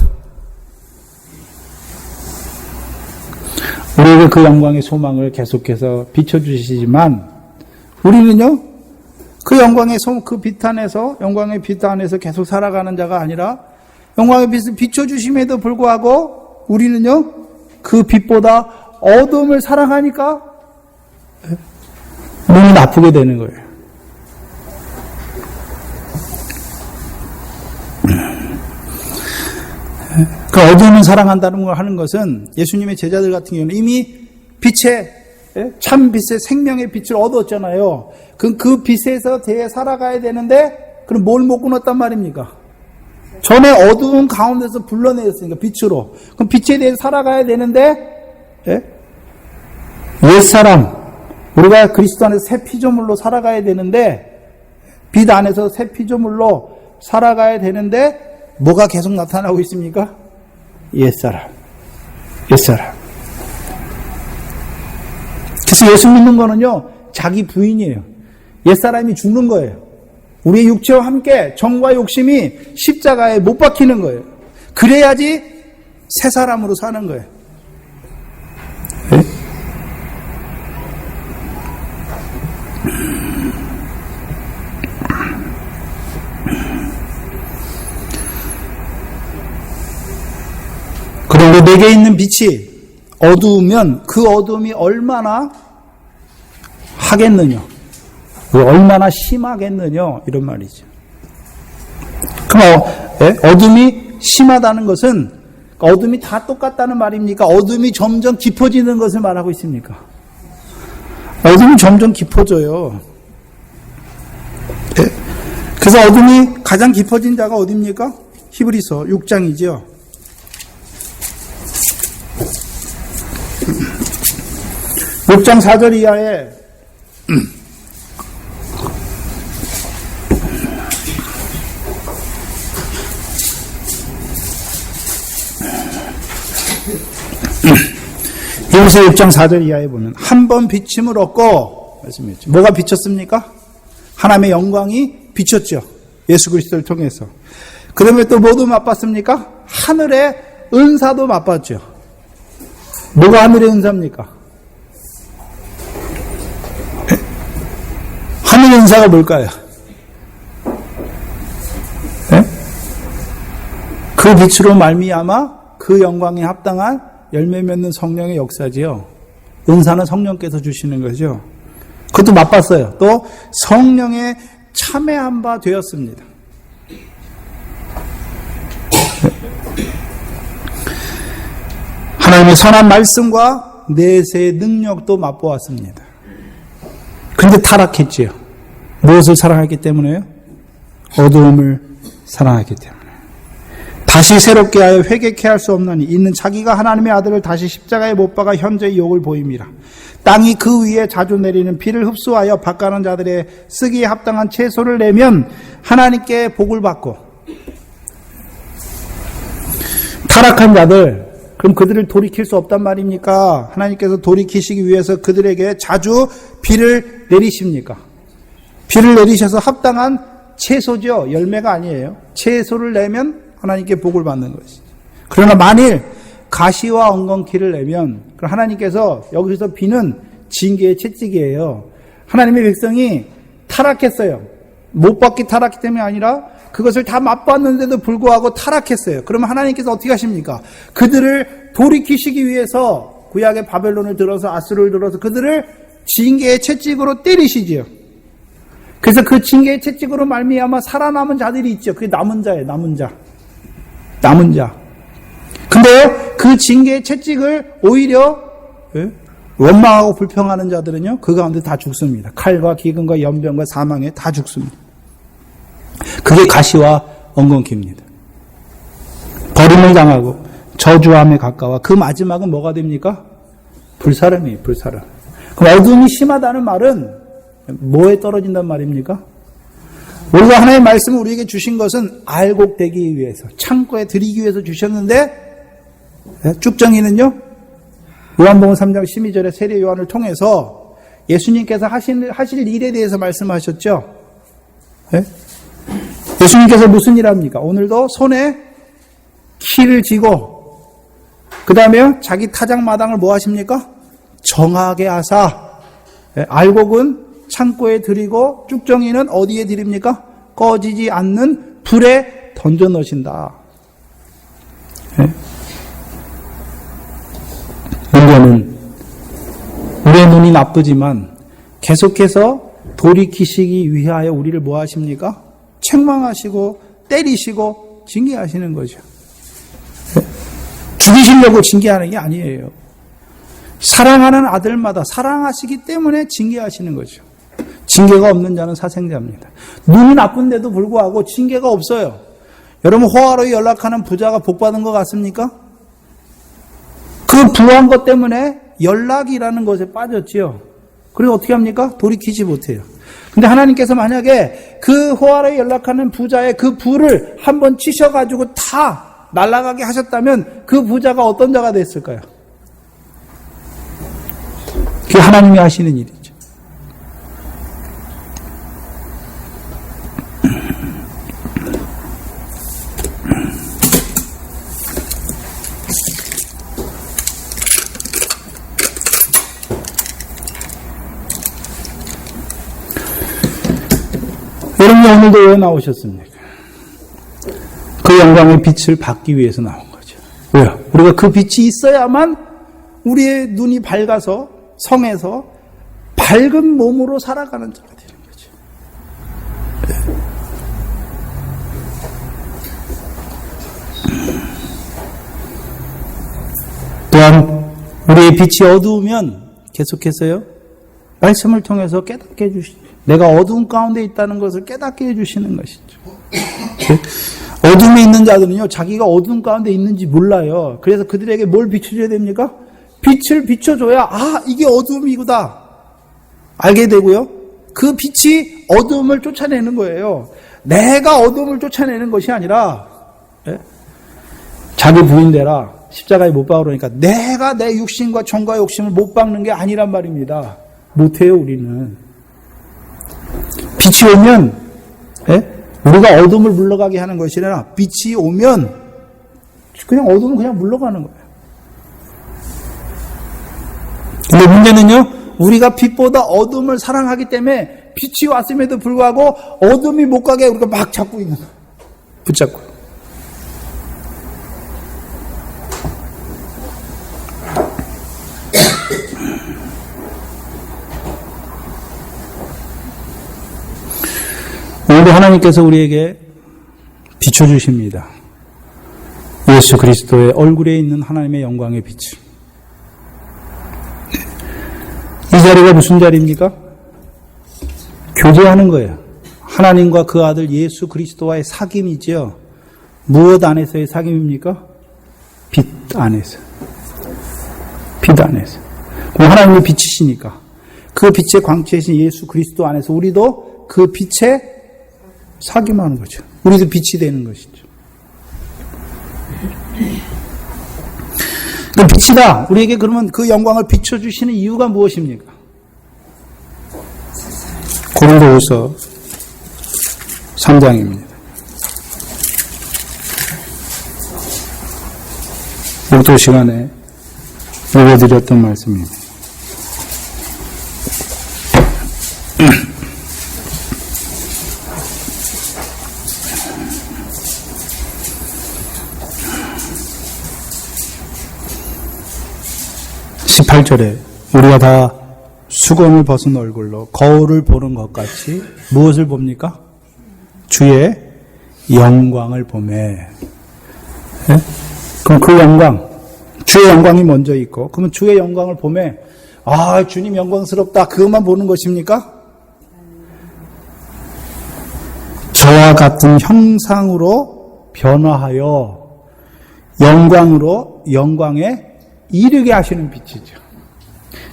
우리에게 그 영광의 소망을 계속해서 비춰주시지만 우리는요, 그 영광의 그 빛 안에서, 영광의 빛 안에서 계속 살아가는 자가 아니라 영광의 빛을 비춰주심에도 불구하고 우리는요, 그 빛보다 어둠을 사랑하니까 눈이 나쁘게 되는 거예요. 그 어둠을 사랑한다는 걸 하는 것은 예수님의 제자들 같은 경우는 이미 빛의, 참 빛의 생명의 빛을 얻었잖아요. 그 빛에서 대해 살아가야 되는데, 그럼 뭘 못 끊었단 말입니까? 전에 어두운 가운데서 불러내었으니까, 빛으로. 그럼 빛에 대해 살아가야 되는데, 옛사람, 우리가 그리스도 안에서 새 피조물로 살아가야 되는데, 빛 안에서 새 피조물로 살아가야 되는데, 뭐가 계속 나타나고 있습니까? 옛사람. 그래서 예수 믿는 거는요, 자기 부인이에요. 옛사람이 죽는 거예요. 우리의 육체와 함께 정과 욕심이 십자가에 못 박히는 거예요. 그래야지 새 사람으로 사는 거예요. 네? 그리고 내게 있는 빛이 어두우면 그 어두움이 얼마나 하겠느냐, 얼마나 심하겠느냐, 이런 말이죠. 그럼 어둠이 심하다는 것은 어둠이 다 똑같다는 말입니까? 어둠이 점점 깊어지는 것을 말하고 있습니까? 어둠이 점점 깊어져요. 그래서 어둠이 가장 깊어진 자가 어디입니까? 히브리서 6장이죠. 6장 4절 이하에 히브리서 6장 4절 이하에 보면 한 번 비침을 얻고 말씀했죠. 뭐가 비쳤습니까? 하나님의 영광이 비쳤죠. 예수 그리스도를 통해서. 그다음에 또 뭐도 맛봤습니까? 하늘의 은사도 맛봤죠. 뭐가 하늘의 은사입니까? 하늘의 은사가 뭘까요? 그 빛으로 말미암아 그 영광에 합당한 열매 맺는 성령의 역사지요. 은사는 성령께서 주시는 거죠. 그것도 맛봤어요. 또 성령에 참여한 바 되었습니다. 하나님의 선한 말씀과 내세의 능력도 맛보았습니다. 근데 타락했지요. 무엇을 사랑했기 때문에요? 어두움을 사랑했기 때문에. 다시 새롭게 하여 회개케 할 수 없나니 이는 자기가 하나님의 아들을 다시 십자가에 못 박아 현재의 욕을 보임이라. 땅이 그 위에 자주 내리는 비를 흡수하여 밭가는 자들의 쓰기에 합당한 채소를 내면 하나님께 복을 받고, 타락한 자들, 그럼 그들을 돌이킬 수 없단 말입니까? 하나님께서 돌이키시기 위해서 그들에게 자주 비를 내리십니까? 비를 내리셔서 합당한 채소죠. 열매가 아니에요. 채소를 내면 하나님께 복을 받는 것이죠. 그러나 만일 가시와 엉겅퀴를 내면 그럼 하나님께서 여기서 비는 징계의 채찍이에요. 하나님의 백성이 타락했어요. 못 받기 타락기 때문이 아니라 그것을 다 맛봤는데도 불구하고 타락했어요. 그러면 하나님께서 어떻게 하십니까? 그들을 돌이키시기 위해서 구약의 바벨론을 들어서 아수르를 들어서 그들을 징계의 채찍으로 때리시지요. 그래서 그 징계의 채찍으로 말미암아 살아남은 자들이 있죠. 그게 남은 자예요. 남은 자. 근데 그 징계의 채찍을 오히려 원망하고 불평하는 자들은요, 그 가운데 다 죽습니다. 칼과 기근과 연병과 사망에 다 죽습니다. 그게 가시와 엉겅퀴입니다. 버림을 당하고 저주함에 가까워. 그 마지막은 뭐가 됩니까? 불사름이에요. 불사름. 그럼 어둠이 심하다는 말은 뭐에 떨어진단 말입니까? 우리가 하나님의 말씀을 우리에게 주신 것은 알곡되기 위해서, 창고에 드리기 위해서 주셨는데 쭉정이는요, 요한복음 3장 12절에 세례 요한을 통해서 예수님께서 하실 일에 대해서 말씀하셨죠. 네? 예수님께서 무슨 일 합니까? 오늘도 손에 키를 쥐고 그 다음에 자기 타작마당을 뭐 하십니까? 정하게 하사. 네? 알곡은 창고에 드리고 쭉정이는 어디에 드립니까? 꺼지지 않는 불에 던져 넣으신다. 네? 문제는 우리의 눈이 나쁘지만 계속해서 돌이키시기 위하여 우리를 뭐 하십니까? 책망하시고 때리시고 징계하시는 거죠. 죽이시려고 징계하는 게 아니에요. 사랑하는 아들마다 사랑하시기 때문에 징계하시는 거죠. 징계가 없는 자는 사생자입니다. 눈이 나쁜데도 불구하고 징계가 없어요. 여러분, 호화로이 연락하는 부자가 복받은 것 같습니까? 그 부한 것 때문에 연락이라는 것에 빠졌지요. 그리고 어떻게 합니까? 돌이키지 못해요. 근데 하나님께서 만약에 그 호화로이 연락하는 부자의 그 부를 한번 치셔가지고 다 날아가게 하셨다면 그 부자가 어떤 자가 됐을까요? 그게 하나님이 하시는 일이죠. 여러분이 오늘도 왜 나오셨습니까? 그 영광의 빛을 받기 위해서 나온 거죠. 왜요? 우리가 그 빛이 있어야만 우리의 눈이 밝아서 성에서 밝은 몸으로 살아가는 자가 되는 거죠. 또한 우리의 빛이 어두우면 계속해서요, 말씀을 통해서 깨닫게 해주시죠. 내가 어두운 가운데 있다는 것을 깨닫게 해주시는 것이죠. 어둠에 있는 자들은요, 자기가 어두운 가운데 있는지 몰라요. 그래서 그들에게 뭘 비춰줘야 됩니까? 빛을 비춰줘야, 아, 이게 어둠이구나 알게 되고요. 그 빛이 어둠을 쫓아내는 거예요. 내가 어둠을 쫓아내는 것이 아니라, 자기 부인되라, 십자가에 못 박으라니까 내가 내 육신과 정과 욕심을 못 박는 게 아니란 말입니다. 못해요, 우리는. 빛이 오면, 우리가 어둠을 물러가게 하는 것이 아니라 빛이 오면 그냥 어둠은 그냥 물러가는 거예요. 근데 문제는요, 우리가 빛보다 어둠을 사랑하기 때문에 빛이 왔음에도 불구하고 어둠이 못 가게 우리가 막 잡고 있는 거예요. 붙잡고. 오늘도 하나님께서 우리에게 비춰주십니다. 예수 그리스도의 얼굴에 있는 하나님의 영광의 빛. 이 자리가 무슨 자리입니까? 교제하는 거예요. 하나님과 그 아들 예수 그리스도와의 사귐이죠. 무엇 안에서의 사귐입니까? 빛 안에서. 빛 안에서. 그럼 하나님이 빛이시니까 그 빛의 광채이신 예수 그리스도 안에서 우리도 그 빛에 사귐하는 거죠. 우리도 빛이 되는 것이죠. 그 빛이다. 우리에게 그러면 그 영광을 비춰주시는 이유가 무엇입니까? 고린도후서 3장입니다. 목도 시간에 읽어드렸던 말씀입니다. (18절에) 우리가 다 수건을 벗은 얼굴로 거울을 보는 것 같이 무엇을 봅니까? 주의 영광을 보매. 네? 그럼 그 영광, 주의 영광이 먼저 있고, 그러면 주의 영광을 보매, 아, 주님 영광스럽다, 그것만 보는 것입니까? 저와 같은 형상으로 변화하여 영광으로 영광에 이르게 하시는 빛이죠.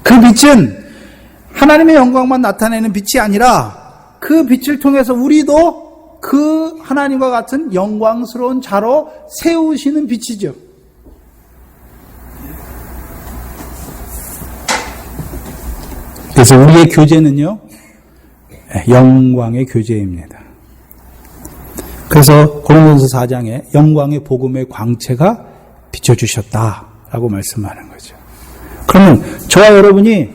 그 빛은 하나님의 영광만 나타내는 빛이 아니라 그 빛을 통해서 우리도 그 하나님과 같은 영광스러운 자로 세우시는 빛이죠. 그래서 우리의 교제는요, 영광의 교제입니다. 그래서 고린도전서 4장에 영광의 복음의 광채가 비춰주셨다라고 말씀하는 거죠. 그러면 저와 여러분이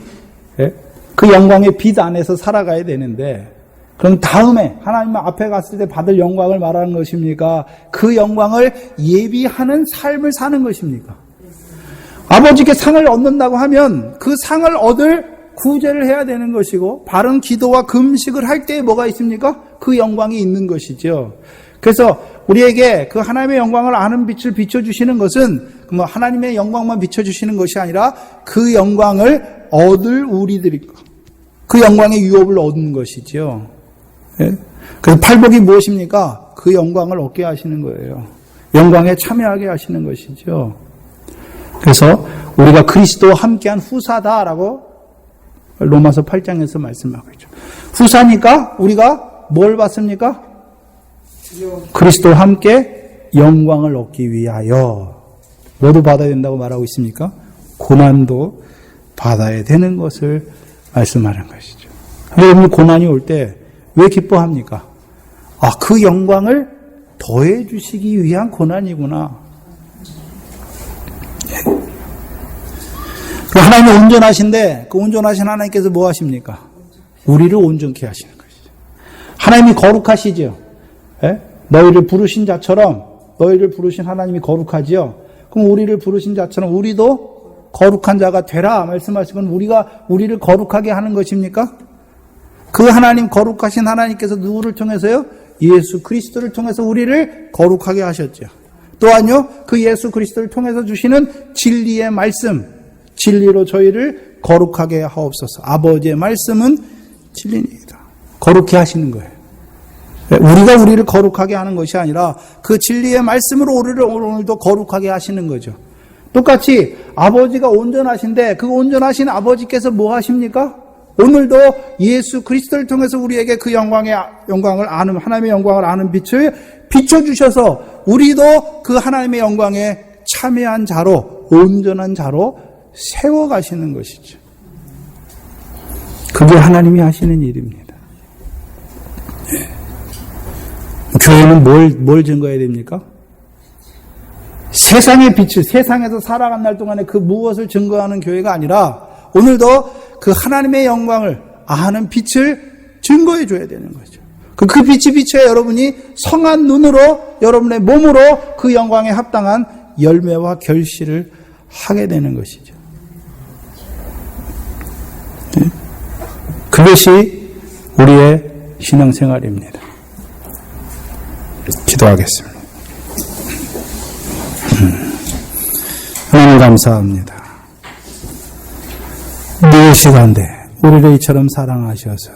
그 영광의 빛 안에서 살아가야 되는데, 그럼 다음에 하나님 앞에 갔을 때 받을 영광을 말하는 것입니까? 그 영광을 예비하는 삶을 사는 것입니까? 아버지께 상을 얻는다고 하면 그 상을 얻을 구제를 해야 되는 것이고, 바른 기도와 금식을 할 때 뭐가 있습니까? 그 영광이 있는 것이죠. 그래서 우리에게 그 하나님의 영광을 아는 빛을 비춰주시는 것은 뭐 하나님의 영광만 비춰주시는 것이 아니라 그 영광을 얻을 우리들이 그 영광의 유업을 얻는 것이죠. 예? 그래서 팔복이 무엇입니까? 그 영광을 얻게 하시는 거예요. 영광에 참여하게 하시는 것이죠. 그래서 우리가 그리스도와 함께한 후사다라고 로마서 8장에서 말씀하고 있죠. 후사니까 우리가 뭘 받습니까? 그리스도와 함께 영광을 얻기 위하여 뭐도 받아야 된다고 말하고 있습니까? 고난도 받아야 되는 것을 말씀하는 것이죠. 여러분 고난이 올 때 왜 기뻐합니까? 아, 그 영광을 더해 주시기 위한 고난이구나. 하나님은 온전하신데 그 온전하신 하나님께서 뭐 하십니까? 우리를 온전케 하시는 것이죠. 하나님이 거룩하시죠. 예? 너희를 부르신 자처럼 너희를 부르신 하나님이 거룩하지요. 그럼 우리를 부르신 자처럼 우리도 거룩한 자가 되라 말씀하시면 우리가 우리를 거룩하게 하는 것입니까? 그 하나님 거룩하신 하나님께서 누구를 통해서요? 예수 그리스도를 통해서 우리를 거룩하게 하셨죠. 또한요, 그 예수 그리스도를 통해서 주시는 진리의 말씀, 진리로 저희를 거룩하게 하옵소서. 아버지의 말씀은 진리입니다. 거룩해 하시는 거예요. 우리가 우리를 거룩하게 하는 것이 아니라 그 진리의 말씀으로 우리를 오늘도 거룩하게 하시는 거죠. 똑같이 아버지가 온전하신데 그 온전하신 아버지께서 뭐 하십니까? 오늘도 예수 그리스도를 통해서 우리에게 그 영광을 아는, 하나님의 영광을 아는 빛을 비춰주셔서 우리도 그 하나님의 영광에 참여한 자로, 온전한 자로 세워가시는 것이죠. 그게 하나님이 하시는 일입니다. 교회는 뭘 증거해야 됩니까? 세상의 빛을, 세상에서 살아간 날 동안에 그 무엇을 증거하는 교회가 아니라 오늘도 그 하나님의 영광을 아는 빛을 증거해 줘야 되는 거죠. 그 빛이 비춰야 여러분이 성한 눈으로 여러분의 몸으로 그 영광에 합당한 열매와 결실을 하게 되는 것이죠. 그것이 우리의 신앙생활입니다. 기도하겠습니다. 하나님 감사합니다. 무엇이간데 우리를 이처럼 사랑하셔서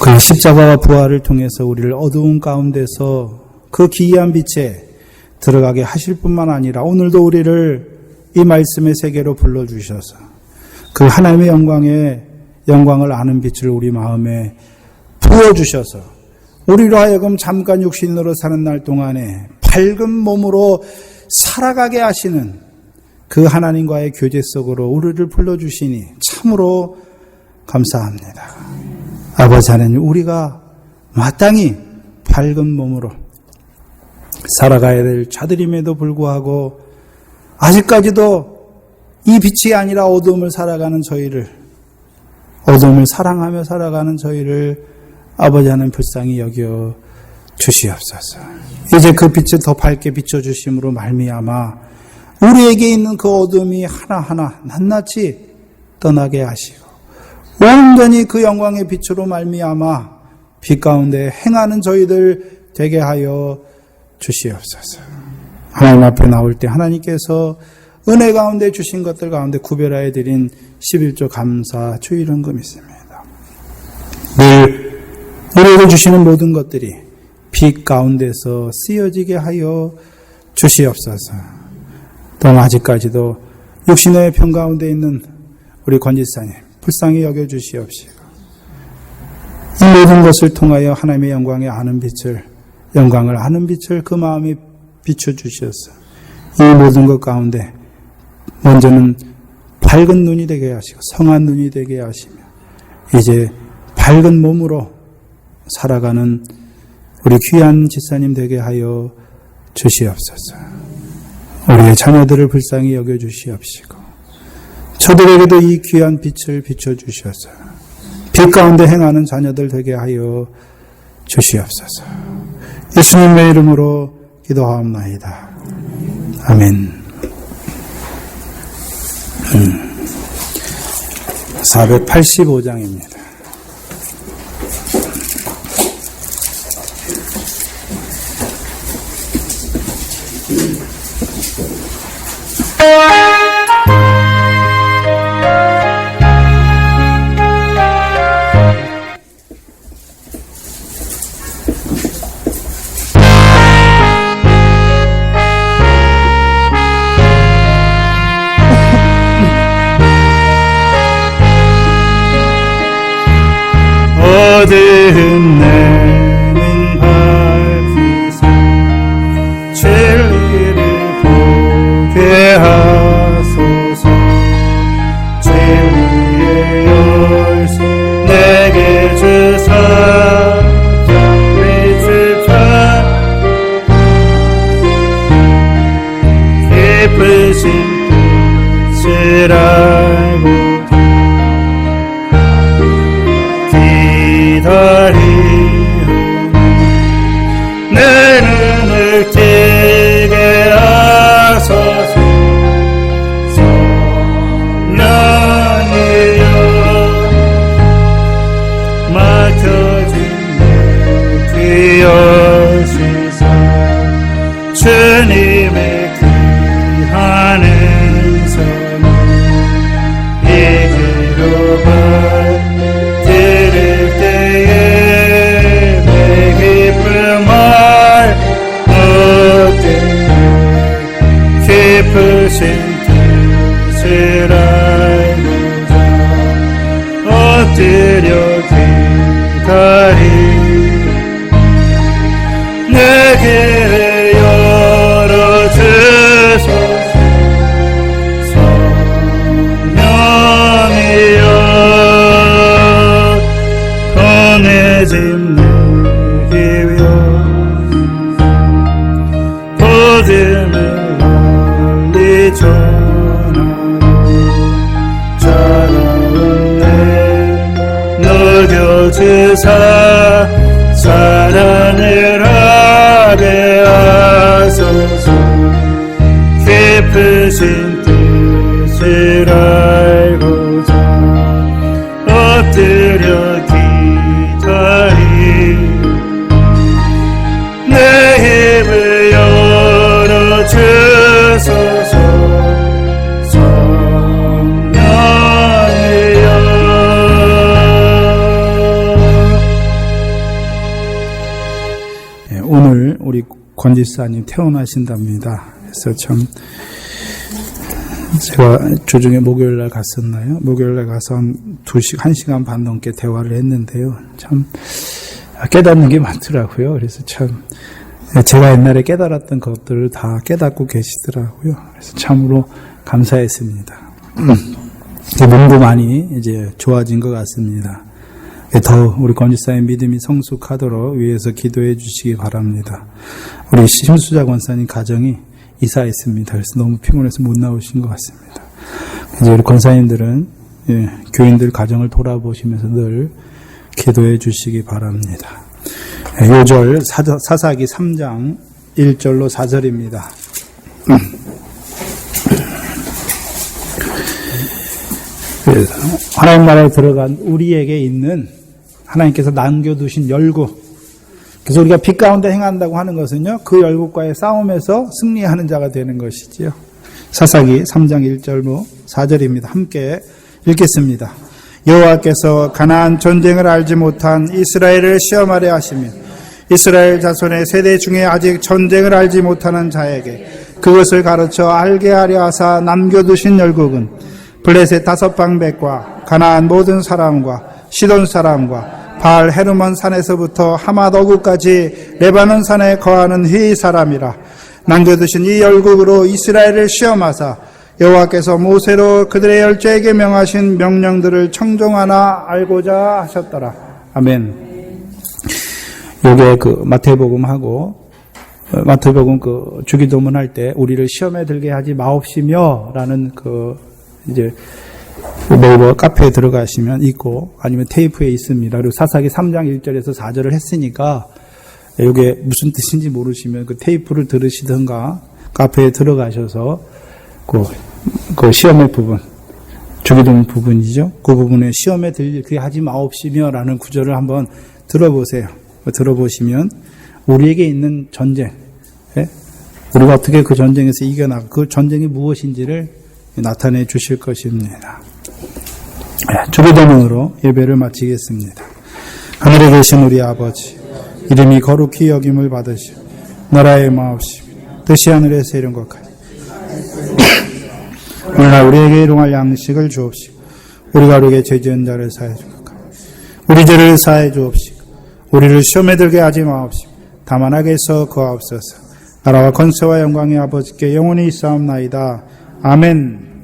그 십자가와 부활을 통해서 우리를 어두운 가운데서 그 기이한 빛에 들어가게 하실 뿐만 아니라 오늘도 우리를 이 말씀의 세계로 불러주셔서 그 하나님의 영광을 아는 빛을 우리 마음에 부어주셔서 우리로 하여금 잠깐 육신으로 사는 날 동안에 밝은 몸으로 살아가게 하시는 그 하나님과의 교제 속으로 우리를 불러주시니 참으로 감사합니다. 아버지 하나님, 우리가 마땅히 밝은 몸으로 살아가야 될 자들임에도 불구하고 아직까지도 이 빛이 아니라 어둠을 살아가는 저희를, 어둠을 사랑하며 살아가는 저희를 아버지 하나님 불쌍히 여겨 주시옵소서. 이제 그 빛을 더 밝게 비춰주심으로 말미암아 우리에게 있는 그 어둠이 하나하나 낱낱이 떠나게 하시고 온전히 그 영광의 빛으로 말미암아 빛 가운데 행하는 저희들 되게 하여 주시옵소서. 하나님 앞에 나올 때 하나님께서 은혜 가운데 주신 것들 가운데 구별하여 드린 11조 감사 주일헌금 있습니다. 늘 우리에게 주시는 모든 것들이 빛 가운데서 쓰여지게 하여 주시옵소서. 또한 아직까지도 육신의 편 가운데 있는 우리 권지사님 불쌍히 여겨주시옵시고 이 모든 것을 통하여 하나님의 영광에 아는 빛을, 영광을 아는 빛을 그 마음에 비춰주셔서 이 모든 것 가운데 먼저는 밝은 눈이 되게 하시고 성한 눈이 되게 하시며 이제 밝은 몸으로 살아가는 우리 귀한 지사님 되게 하여 주시옵소서. 우리의 자녀들을 불쌍히 여겨주시옵시고 저들에게도 이 귀한 빛을 비춰주셔서 빛 가운데 행하는 자녀들 되게 하여 주시옵소서. 예수님의 이름으로 기도하옵나이다. 아멘. 485장입니다. 어두운 내는 밝히사 진리를 보게 하소서. 진리의 열쇠 내게 주사 빛을 펴 깊으신 뜻을 알고 내 눈을 뜨게 하소서. 성령이여 막혀진 내 귀 여시사 주님의 귀한 은선을 이기로 들을 때에 내 기쁜 말 얻게 깊으신 뜻을 알고자 엎드려 기다리 내 길을 열어주소서. 성령이여 보내진 내 기며 보듬을 널리 전하고 차가운 내 녹여주사 사랑을 하게 하소서. 깊으신 뜻을 알고자 엎드려 기다리 내 힘을 열어주소서. 성령이여 오늘 우리 권지사님 태어나신답니다. 그래서 참 제가 주중에 목요일날 갔었나요? 목요일날 가서 한 1시간 반 넘게 대화를 했는데요. 참 깨닫는 게 많더라고요. 그래서 참 제가 옛날에 깨달았던 것들을 다 깨닫고 계시더라고요. 그래서 참으로 감사했습니다. 몸도 많이 이제 좋아진 것 같습니다. 더 우리 권지사의 믿음이 성숙하도록 위해서 기도해 주시기 바랍니다. 우리 심수자 권사님 가정이 이사했습니다. 그래서 너무 피곤해서 못 나오신 것 같습니다. 그래서 우리 권사님들은 교인들 가정을 돌아보시면서 늘 기도해 주시기 바랍니다. 요절 사사기 3장 1절로 4절입니다. 그래서 하나님 나라에 들어간 우리에게 있는 하나님께서 남겨두신 열국, 그래서 우리가 빛 가운데 행한다고 하는 것은요, 그 열국과의 싸움에서 승리하는 자가 되는 것이지요. 사사기 3장 1절로 4절입니다. 함께 읽겠습니다. 여호와께서 가나안 전쟁을 알지 못한 이스라엘을 시험하려 하시며 이스라엘 자손의 세대 중에 아직 전쟁을 알지 못하는 자에게 그것을 가르쳐 알게 하려 하사 남겨두신 열국은 블레셋 5방백과 가나안 모든 사람과 시돈 사람과 바알 헤르몬 산에서부터 하맛 어구까지 레바논 산에 거하는 휘 사람이라. 남겨두신 이 열국으로 이스라엘을 시험하사 여호와께서 모세로 그들의 열조에게 명하신 명령들을 청종하나 알고자 하셨더라. 아멘. 요게 그 마태복음하고 마태복음 그 주기도문 할 때 우리를 시험에 들게 하지 마옵시며라는 그 이제 네이버 카페에 들어가시면 있고 아니면 테이프에 있습니다. 그리고 사사기 3장 1절에서 4절을 했으니까 이게 무슨 뜻인지 모르시면 그 테이프를 들으시든가 카페에 들어가셔서 그 시험의 부분, 주기도문 부분이죠. 그 부분에 시험에 들게 하지 마옵시며라는 구절을 한번 들어보세요. 들어보시면 우리에게 있는 전쟁, 우리가 어떻게 그 전쟁에서 이겨나가, 그 전쟁이 무엇인지를 나타내 주실 것입니다. 주기도문으로 예배를 마치겠습니다. 하늘에 계신 우리 아버지, 이름이 거룩히 여김을 받으시오. 나라의 마옵시며 뜻이 하늘에서 이룬 것 같이 오늘날 우리에게 일용할 양식을 주옵시고 우리가 우리에게 죄 지은 자를 사해 준 것 같이 우리 죄를 사해 주옵시고 우리를 시험에 들게 하지 마옵시고 다만 악에서 구하옵소서. 나라와 권세와 영광이 아버지께 영원히 있사옵나이다. 아멘.